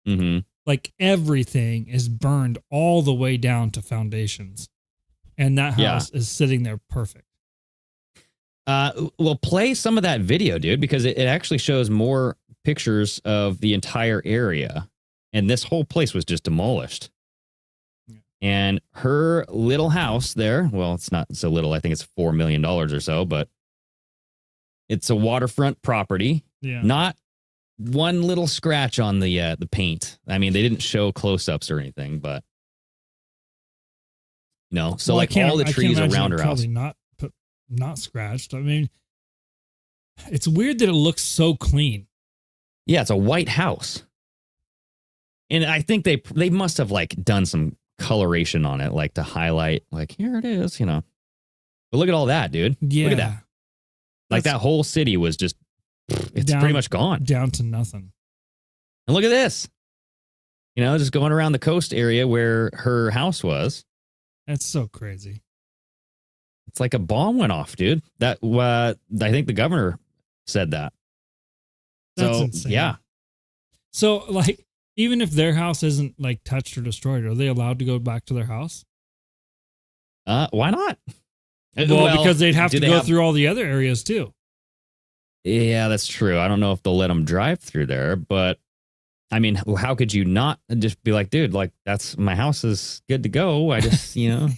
Mm-hmm. Like everything is burned all the way down to foundations, and that house is sitting there perfect. Well, play some of that video, dude, because it actually shows more pictures of the entire area, and this whole place was just demolished. And her little house there, well, it's not so little. I think it's $4 million or so, but it's a waterfront property. Yeah. Not one little scratch on the paint. I mean, they didn't show close-ups or anything, but so like all the trees around her house. Not scratched. I mean, it's weird that it looks so clean. Yeah, it's a white house. And I think they must have like done some coloration on it, like to highlight, like here it is, But look at all that, dude. Yeah, look at that. Like that whole city was just, it's pretty much gone, down to nothing. And look at this, just going around the coast area where her house was. That's so crazy. It's like a bomb went off, dude. That I think the governor said that. That's so insane. Yeah. So like, even if their house isn't like touched or destroyed, are they allowed to go back to their house? Why not? Well, because they'd have to go through all the other areas too. Yeah, that's true. I don't know if they'll let them drive through there, but I mean, how could you not just be like, dude, like that's my house is good to go. I just, you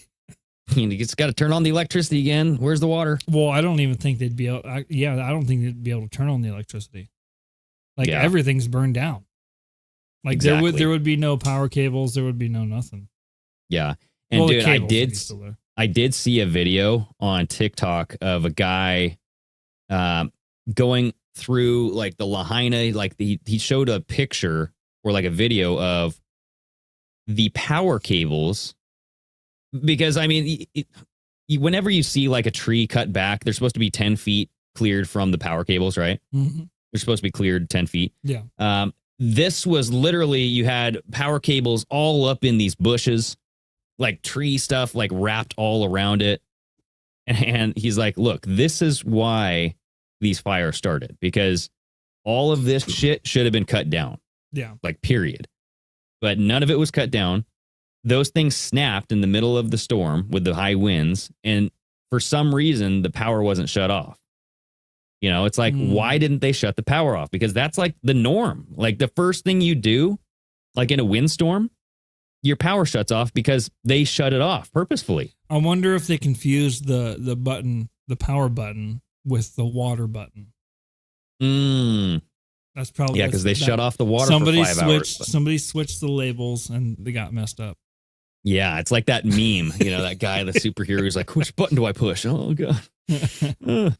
just got to turn on the electricity again. Where's the water? Well, I don't even think they'd be able. I don't think they'd be able to turn on the electricity. Like everything's burned down. Like Exactly. there would be no power cables. There would be no nothing. Yeah, and the dude, cables would be still there. I did see a video on TikTok of a guy going through like the Lahaina, like he showed a picture or like a video of the power cables. Because I mean, whenever you see like a tree cut back, they're supposed to be 10 feet cleared from the power cables, right? Mm-hmm. They're supposed to be cleared 10 feet. Yeah. This was literally, you had power cables all up in these bushes, like tree stuff, like wrapped all around it. And he's like, look, this is why these fires started, because all of this shit should have been cut down. Yeah. Like, period. But none of it was cut down. Those things snapped in the middle of the storm with the high winds. And for some reason, the power wasn't shut off. It's like, why didn't they shut the power off? Because that's like the norm. Like the first thing you do, like in a windstorm, your power shuts off because they shut it off purposefully. I wonder if they confused the button, the power button, with the water button. That's probably because they shut off the water for 5 hours. Somebody switched the labels and they got messed up. Yeah, it's like that meme, that guy, the superhero, who's like, which button do I push? Oh god.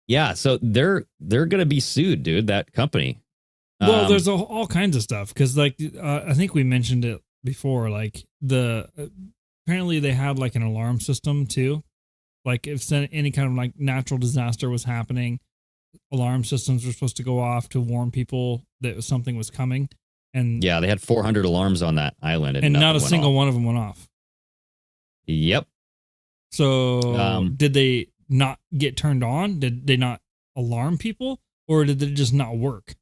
Yeah, so they're gonna be sued, dude. That company. Well, there's all kinds of stuff because, like, I think we mentioned it before. Like apparently they had like an alarm system too. Like if any kind of like natural disaster was happening, alarm systems were supposed to go off to warn people that something was coming. And yeah, they had 400 alarms on that island, and not a single one of them went off. Yep. So did they not get turned on? Did they not alarm people, or did it just not work?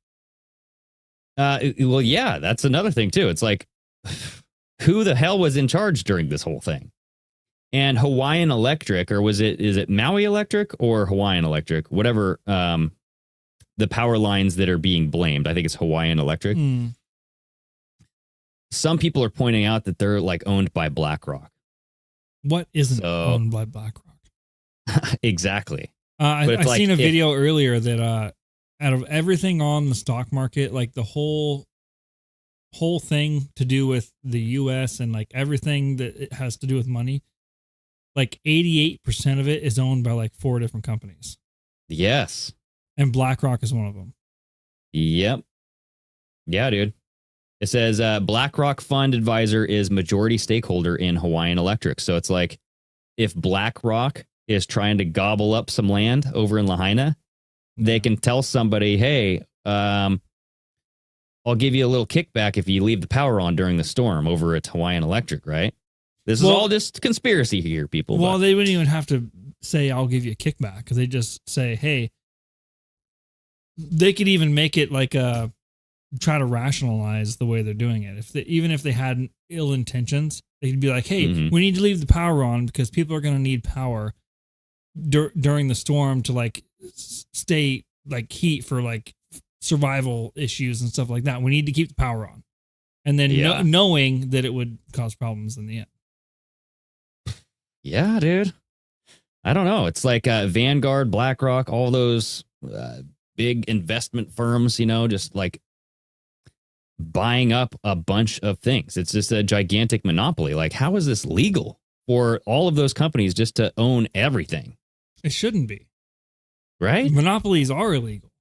Well, yeah, that's another thing too. It's like, who the hell was in charge during this whole thing? And Hawaiian Electric, or is it Maui Electric or Hawaiian Electric? Whatever, the power lines that are being blamed. I think it's Hawaiian Electric. Some people are pointing out that they're like owned by BlackRock. What isn't owned by BlackRock? Exactly. I seen a video earlier that out of everything on the stock market, like the whole thing to do with the US and like everything that it has to do with money, like 88% of it is owned by like 4 different companies. Yes. And BlackRock is one of them. Yep. Yeah, dude. It says BlackRock Fund Advisor is majority stakeholder in Hawaiian Electric. So it's like, if BlackRock is trying to gobble up some land over in Lahaina, they can tell somebody, hey, I'll give you a little kickback if you leave the power on during the storm over at Hawaiian Electric, right? This is all just conspiracy here, people. Well, they wouldn't even have to say, I'll give you a kickback, because they just say, hey, they could even make it like try to rationalize the way they're doing it. Even if they had ill intentions, they could be like, hey, we need to leave the power on because people are going to need power during the storm to like stay like heat for like survival issues and stuff like that. We need to keep the power on. And then knowing that it would cause problems in the end. Yeah, dude. I don't know. It's like Vanguard, BlackRock, all those big investment firms, just like buying up a bunch of things. It's just a gigantic monopoly. Like, how is this legal for all of those companies just to own everything? It shouldn't be. Right? Monopolies are illegal.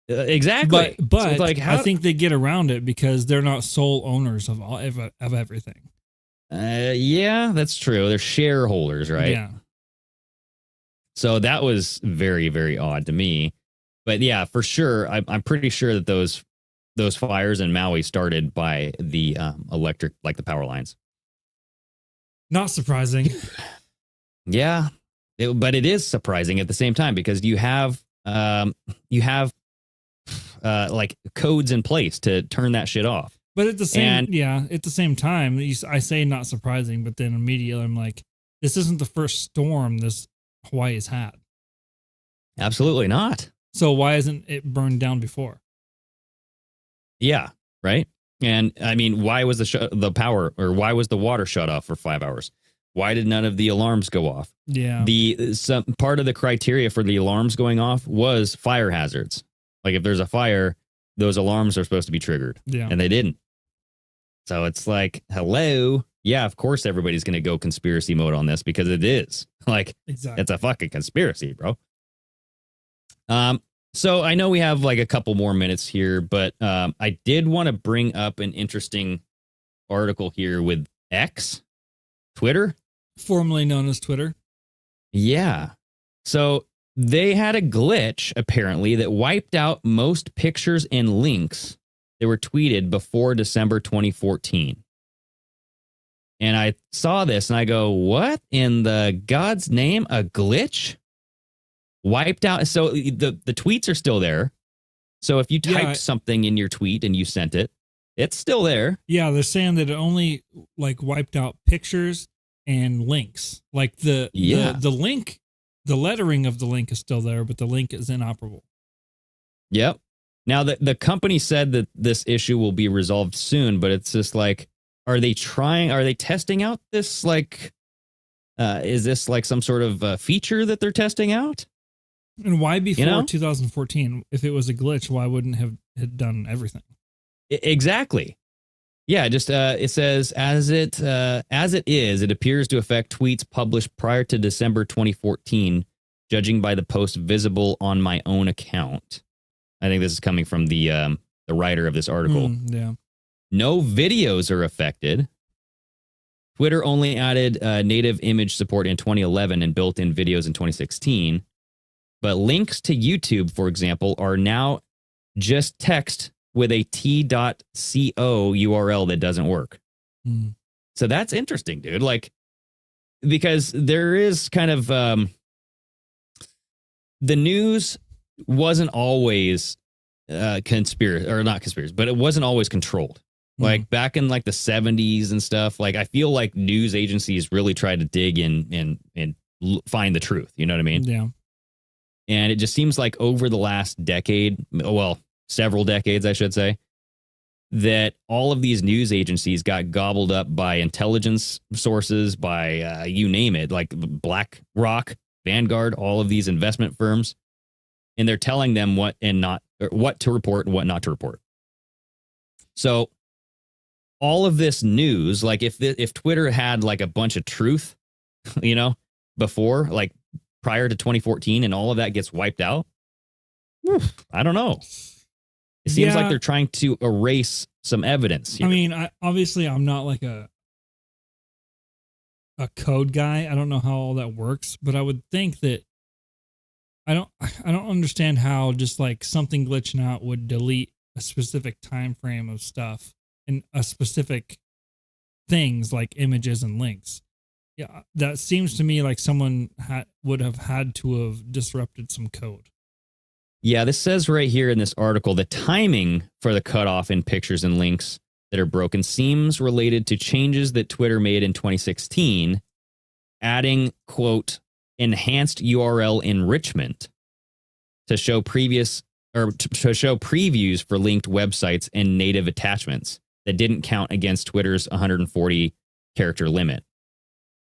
Exactly. But so like, I think they get around it because they're not sole owners of everything. Yeah, that's true. They're shareholders, right? Yeah. So that was very, very odd to me. But yeah, for sure, I'm pretty sure that those fires in Maui started by the electric, like the power lines. Not surprising. Yeah, but it is surprising at the same time because you have like codes in place to turn that shit off. But at the same time, I say not surprising, but then immediately I'm like, this isn't the first storm this Hawaii has had. Absolutely not. So why isn't it burned down before? Yeah, right. And I mean, why was the power, or why was the water shut off for 5 hours? Why did none of the alarms go off? Yeah. Some part of the criteria for the alarms going off was fire hazards. Like if there's a fire, those alarms are supposed to be triggered. Yeah. And they didn't. So it's like, hello. Yeah, of course everybody's going to go conspiracy mode on this because it is. Like, Exactly. it's a fucking conspiracy, bro. So I know we have like a couple more minutes here, but I did want to bring up an interesting article here with X, Twitter. Formerly known as Twitter. Yeah. So they had a glitch, apparently, that wiped out most pictures and links that were tweeted before December 2014. And I saw this and I go, what in the God's name? A glitch? Wiped out. So the tweets are still there. So if you typed something in your tweet and you sent it, it's still there. Yeah, they're saying that it only like wiped out pictures and links. Like the link, the lettering of the link is still there, but the link is inoperable. Yep. Now the company said that this issue will be resolved soon, but it's just like, are they testing out this, like, is this like some sort of feature that they're testing out? And why before 2014? If it was a glitch, why wouldn't have had done everything? Exactly. Yeah, just it says as it is, it appears to affect tweets published prior to December 2014, judging by the post visible on my own account. I think this is coming from the writer of this article. Yeah. No videos are affected. Twitter only added native image support in 2011 and built-in videos in 2016. But links to YouTube, for example, are now just text with a t.co URL that doesn't work. So that's interesting, dude. Like, because there is kind of the news wasn't always conspiracy, or not conspiracy, but it wasn't always controlled. Like back in like the 70s and stuff, like I feel like news agencies really tried to dig in and find the truth. You know what I mean? Yeah. And it just seems like over the last decade, well, several decades, I should say, that all of these news agencies got gobbled up by intelligence sources, by you name it, like BlackRock, Vanguard, all of these investment firms. And they're telling them what to report and what not to report. So all of this news, like if Twitter had like a bunch of truth, before, like prior to 2014, and all of that gets wiped out, I don't know. It seems like they're trying to erase some evidence here. I mean, obviously I'm not like a code guy. I don't know how all that works, but I would think that I don't understand how just like something glitching out would delete a specific time frame of stuff and a specific things like images and links. Yeah, that seems to me like someone would have had to have disrupted some code. Yeah, this says right here in this article, the timing for the cutoff in pictures and links that are broken seems related to changes that Twitter made in 2016, adding, quote, enhanced URL enrichment to show previews for linked websites and native attachments that didn't count against Twitter's 140 character limit.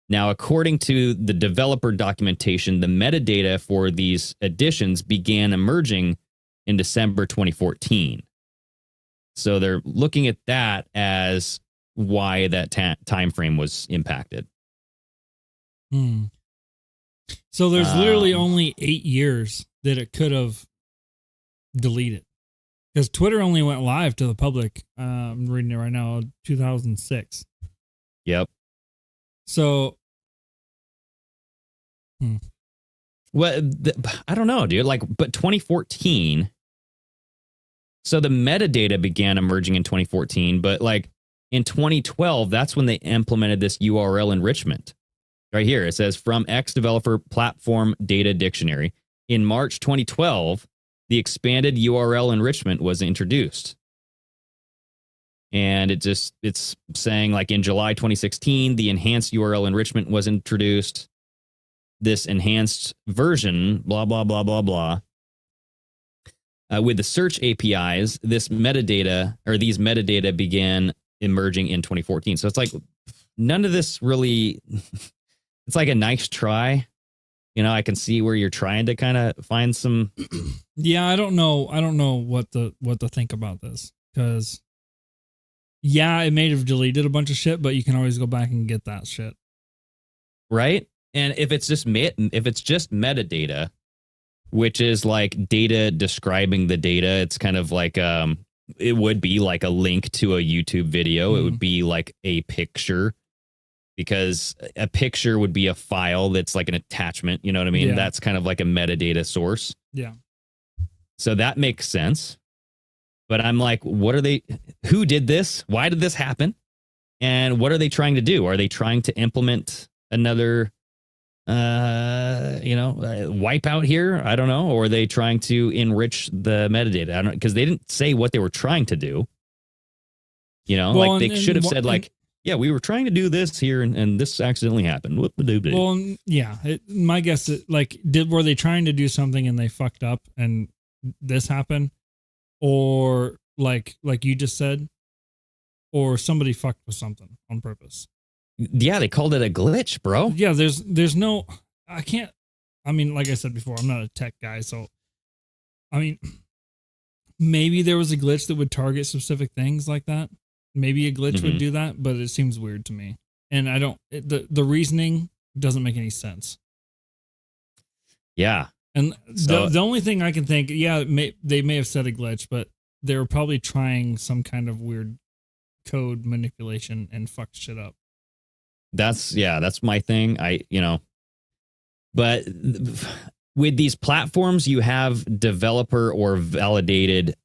Now, according to the developer documentation, the metadata for these additions began emerging in December 2014. So they're looking at that as why that time frame was impacted. So there's literally only 8 years that it could have deleted, because Twitter only went live to the public. I'm reading it right now, 2006. Yep. So, well, I don't know, dude. Like, but 2014. So the metadata began emerging in 2014, but like in 2012, that's when they implemented this URL enrichment. Right here, it says from X developer platform data dictionary. In March 2012, the expanded URL enrichment was introduced. And it's saying like in July 2016, the enhanced URL enrichment was introduced. This enhanced version, blah, blah, blah, blah, blah. with the search APIs, these metadata began emerging in 2014. So it's like none of this really. It's like a nice try. I can see where you're trying to kind of find some. Yeah, I don't know what to think about this, because yeah, it may have deleted a bunch of shit, but you can always go back and get that shit. Right. And if it's just metadata, which is like data describing the data, it's kind of like it would be like a link to a YouTube video. It would be like a picture, because a picture would be a file that's like an attachment. You know what I mean? Yeah. That's kind of like a metadata source. Yeah. So that makes sense. But I'm like, who did this? Why did this happen? And what are they trying to do? Are they trying to implement another, wipeout here? I don't know. Or are they trying to enrich the metadata? I don't know, because they didn't say what they were trying to do. Well, they should have said like, yeah, we were trying to do this here, and this accidentally happened. Well, yeah. My guess is were they trying to do something and they fucked up and this happened, or like you just said, or somebody fucked with something on purpose? Yeah, they called it a glitch, bro. Yeah, there's no. I can't. I mean, like I said before, I'm not a tech guy, so I mean, maybe there was a glitch that would target specific things like that. Maybe a glitch would do that, but it seems weird to me. And the reasoning doesn't make any sense. Yeah. And the only thing I can think, they may have said a glitch, but they were probably trying some kind of weird code manipulation and fucked shit up. That's my thing. But with these platforms, you have developer or validated,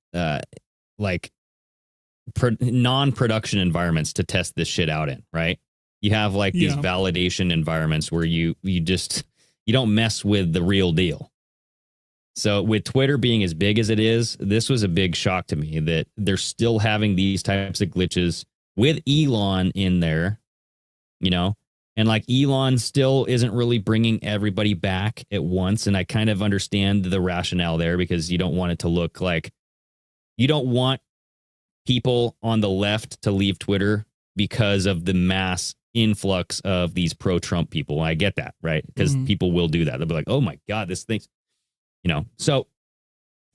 non-production environments to test this shit out in, right? You have like these validation environments where you don't mess with the real deal. So with Twitter being as big as it is, this was a big shock to me that they're still having these types of glitches with Elon in there, and like Elon still isn't really bringing everybody back at once. And I kind of understand the rationale there, because you don't want it to look like, you don't want people on the left to leave Twitter because of the mass influx of these pro-Trump people. I get that, right? Because people will do that. They'll be like, oh my God, this thing's, so,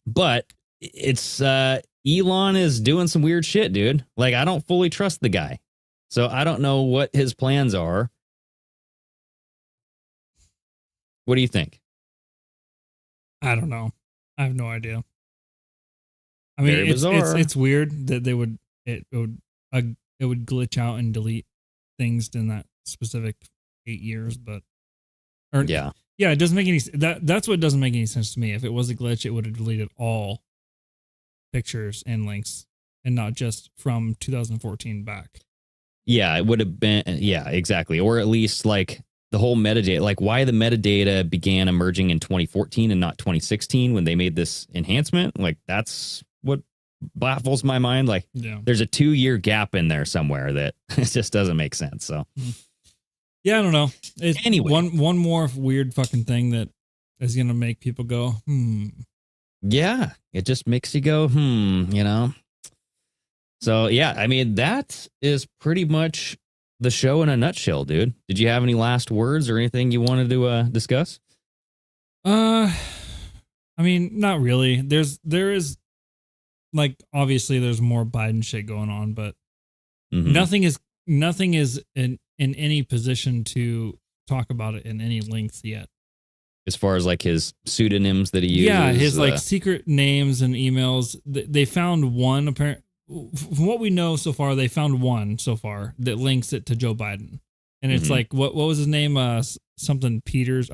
but it's, Elon is doing some weird shit, dude. Like, I don't fully trust the guy. So I don't know what his plans are. What do you think? I don't know. I have no idea. I mean, it's weird that it would glitch out and delete things in that specific 8 years, but it doesn't make any that's what doesn't make any sense to me. If it was a glitch, it would have deleted all pictures and links, and not just from 2014 back. Yeah, it would have been. Yeah, exactly. Or at least like the whole metadata, like why the metadata began emerging in 2014 and not 2016 when they made this enhancement. Like that's what baffles my mind. Like there's a 2-year gap in there somewhere that it just doesn't make sense. So yeah, I don't know. Anyway, one more weird fucking thing that is going to make people go, Yeah, it just makes you go, So, yeah, I mean, that is pretty much the show in a nutshell, dude. Did you have any last words or anything you wanted to discuss? I mean, not really. There is like, obviously there's more Biden shit going on, but nothing is in any position to talk about it in any length yet. As far as like his pseudonyms that he uses. Yeah, his like secret names and emails. They found one, apparently. From what we know so far, they found one so far that links it to Joe Biden. And it's like, what was his name? Something Peters,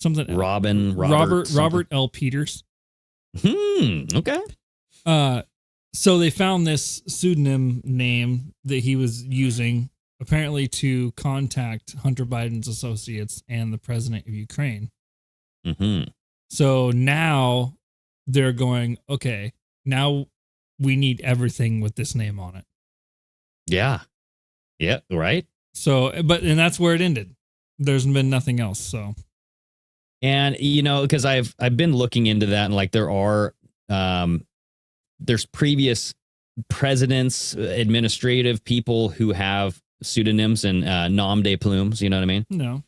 something Robert L. Peters. Okay. So they found this pseudonym name that he was using apparently to contact Hunter Biden's associates and the president of Ukraine. So now they're going, okay, now we need everything with this name on it. Yeah. Yeah. Right. So, and that's where it ended. There's been nothing else. So, and because I've been looking into that, and like there are there's previous presidents, administrative people who have pseudonyms and nom de plumes. You know what I mean? No.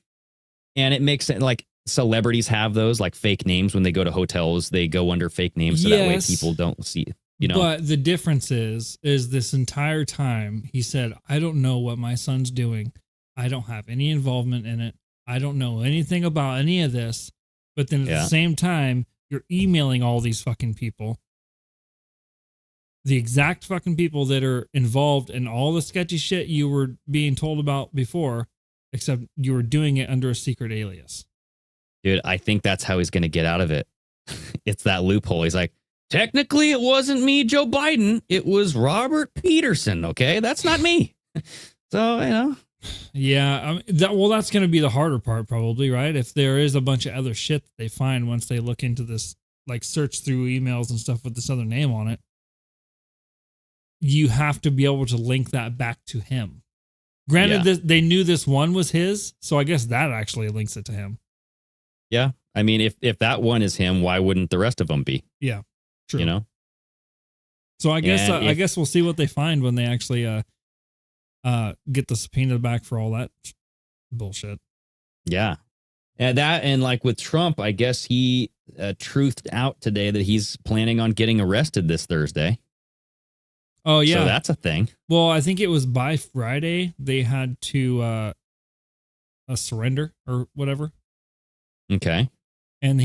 And it makes it like celebrities have those like fake names when they go to hotels. They go under fake names so that way people don't see. You know, but the difference is this entire time he said, I don't know what my son's doing. I don't have any involvement in it. I don't know anything about any of this. But then at the same time, you're emailing all these fucking people. The exact fucking people that are involved in all the sketchy shit you were being told about before, except you were doing it under a secret alias. Dude, I think that's how he's going to get out of it. It's that loophole. He's like, technically, it wasn't me, Joe Biden. It was Robert Peterson. Okay, that's not me. So, you know. Yeah, that's going to be the harder part, probably, right? If there is a bunch of other shit that they find once they look into this, like search through emails and stuff with this other name on it, you have to be able to link that back to him. Granted, they knew this one was his, so I guess that actually links it to him. Yeah, I mean, if that one is him, why wouldn't the rest of them be? Yeah, true. You know. So I guess we'll see what they find when they actually get the subpoena back for all that bullshit. Yeah. And like with Trump, I guess he truthed out today that he's planning on getting arrested this Thursday. Oh, yeah. So that's a thing. Well, I think it was by Friday they had to surrender or whatever. Okay. And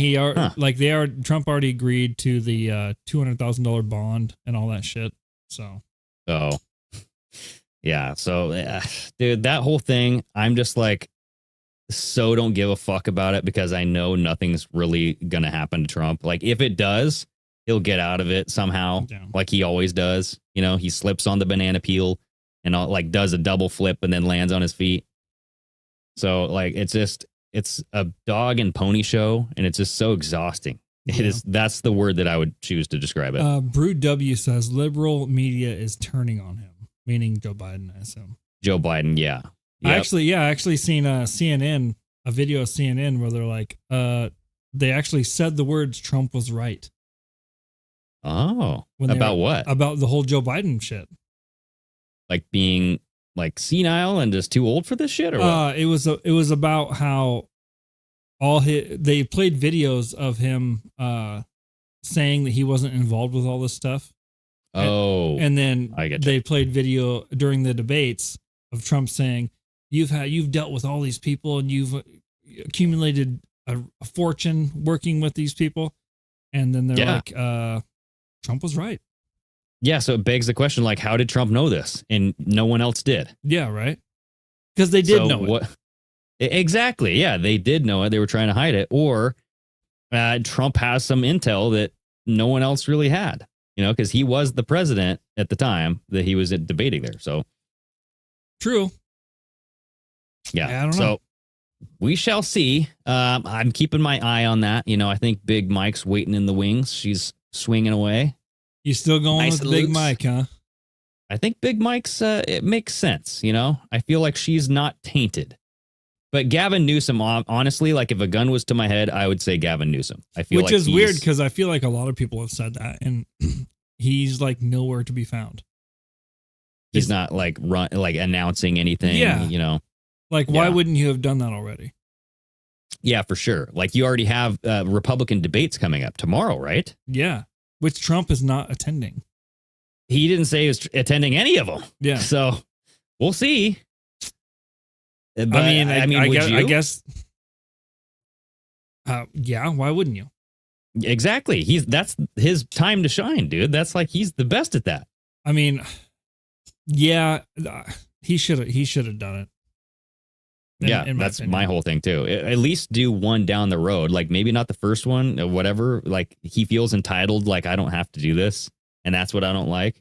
Trump already agreed to the $200,000 bond and all that shit. So. Oh. Yeah. So, dude, that whole thing, I'm just like, so don't give a fuck about it because I know nothing's really going to happen to Trump. Like, if it does, he'll get out of it somehow, like he always does. You know, he slips on the banana peel and like does a double flip and then lands on his feet. So, like, it's a dog and pony show, and it's just so exhausting. Yeah. It is. That's the word that I would choose to describe it. Brood W says liberal media is turning on him, meaning Joe Biden, I assume. Joe Biden, yeah. Yep. I actually seen CNN, a video of CNN where they're like, they actually said the words Trump was right. Oh, about what? About the whole Joe Biden shit. Like being like senile and just too old for this shit, or what? It was about how they played videos of him saying that he wasn't involved with all this stuff. Oh, and then they played video during the debates of Trump saying, you've dealt with all these people and you've accumulated a fortune working with these people. And then they're like, Trump was right. Yeah. So it begs the question, like, how did Trump know this? And no one else did. Yeah. Right. Because they did know it. Exactly. Yeah. They did know it. They were trying to hide it. Or Trump has some intel that no one else really had, you know, because he was the president at the time that he was debating there. So true. Yeah. I don't know. So we shall see. I'm keeping my eye on that. You know, I think Big Mike's waiting in the wings. She's swinging away. You still going with Big Mike, huh? I think Big Mike's, it makes sense. You know, I feel like she's not tainted. But Gavin Newsom, honestly, like if a gun was to my head, I would say Gavin Newsom. I feel Which is weird because I feel like a lot of people have said that, and he's like nowhere to be found. He's not like announcing anything. Yeah. You know, like why wouldn't you have done that already? Yeah, for sure. Like you already have Republican debates coming up tomorrow, right? Yeah, which Trump is not attending. He didn't say he was attending any of them. Yeah. So we'll see. But, I guess. Yeah. Why wouldn't you? Exactly. That's his time to shine, dude. That's like he's the best at that. I mean, yeah, he should have done it. That's my whole thing too. At least do one down the road. Like maybe not the first one or whatever. Like he feels entitled. Like I don't have to do this, and that's what I don't like.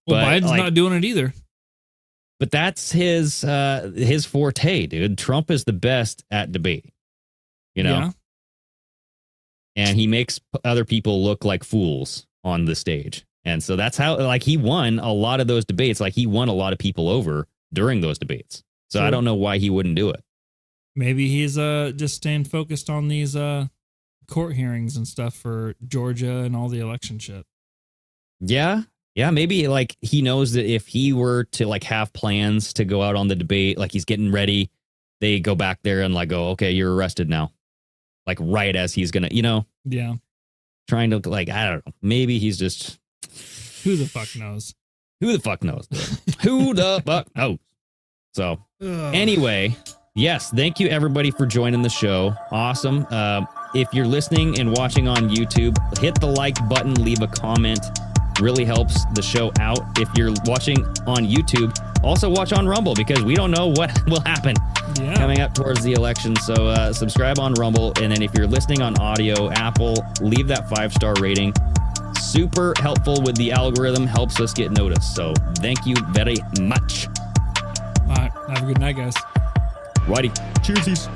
Well, but, Biden's not doing it either. But that's his forte, dude. Trump is the best at debating, you know? Yeah. And he makes other people look like fools on the stage. And so that's how, like, he won a lot of those debates. Like, he won a lot of people over during those debates. So I don't know why he wouldn't do it. Maybe he's just staying focused on these court hearings and stuff for Georgia and all the election shit. Yeah. Yeah. Maybe like he knows that if he were to like have plans to go out on the debate, like he's getting ready, they go back there and like, go, okay, you're arrested now. Like right as he's going to, Yeah. trying to like, I don't know. Maybe he's just. Who the fuck knows? Who the fuck knows? Who the fuck knows? So anyway, yes, thank you everybody for joining the show. Awesome. If you're listening and watching on YouTube, hit the like button, leave a comment. Really helps the show out. If you're watching on YouTube, also watch on Rumble because we don't know what will happen coming up towards the election. So subscribe on Rumble. And then if you're listening on audio, Apple, leave that 5-star rating. Super helpful with the algorithm, helps us get noticed. So thank you very much. All right. Have a good night, guys. Righty. Cheersies.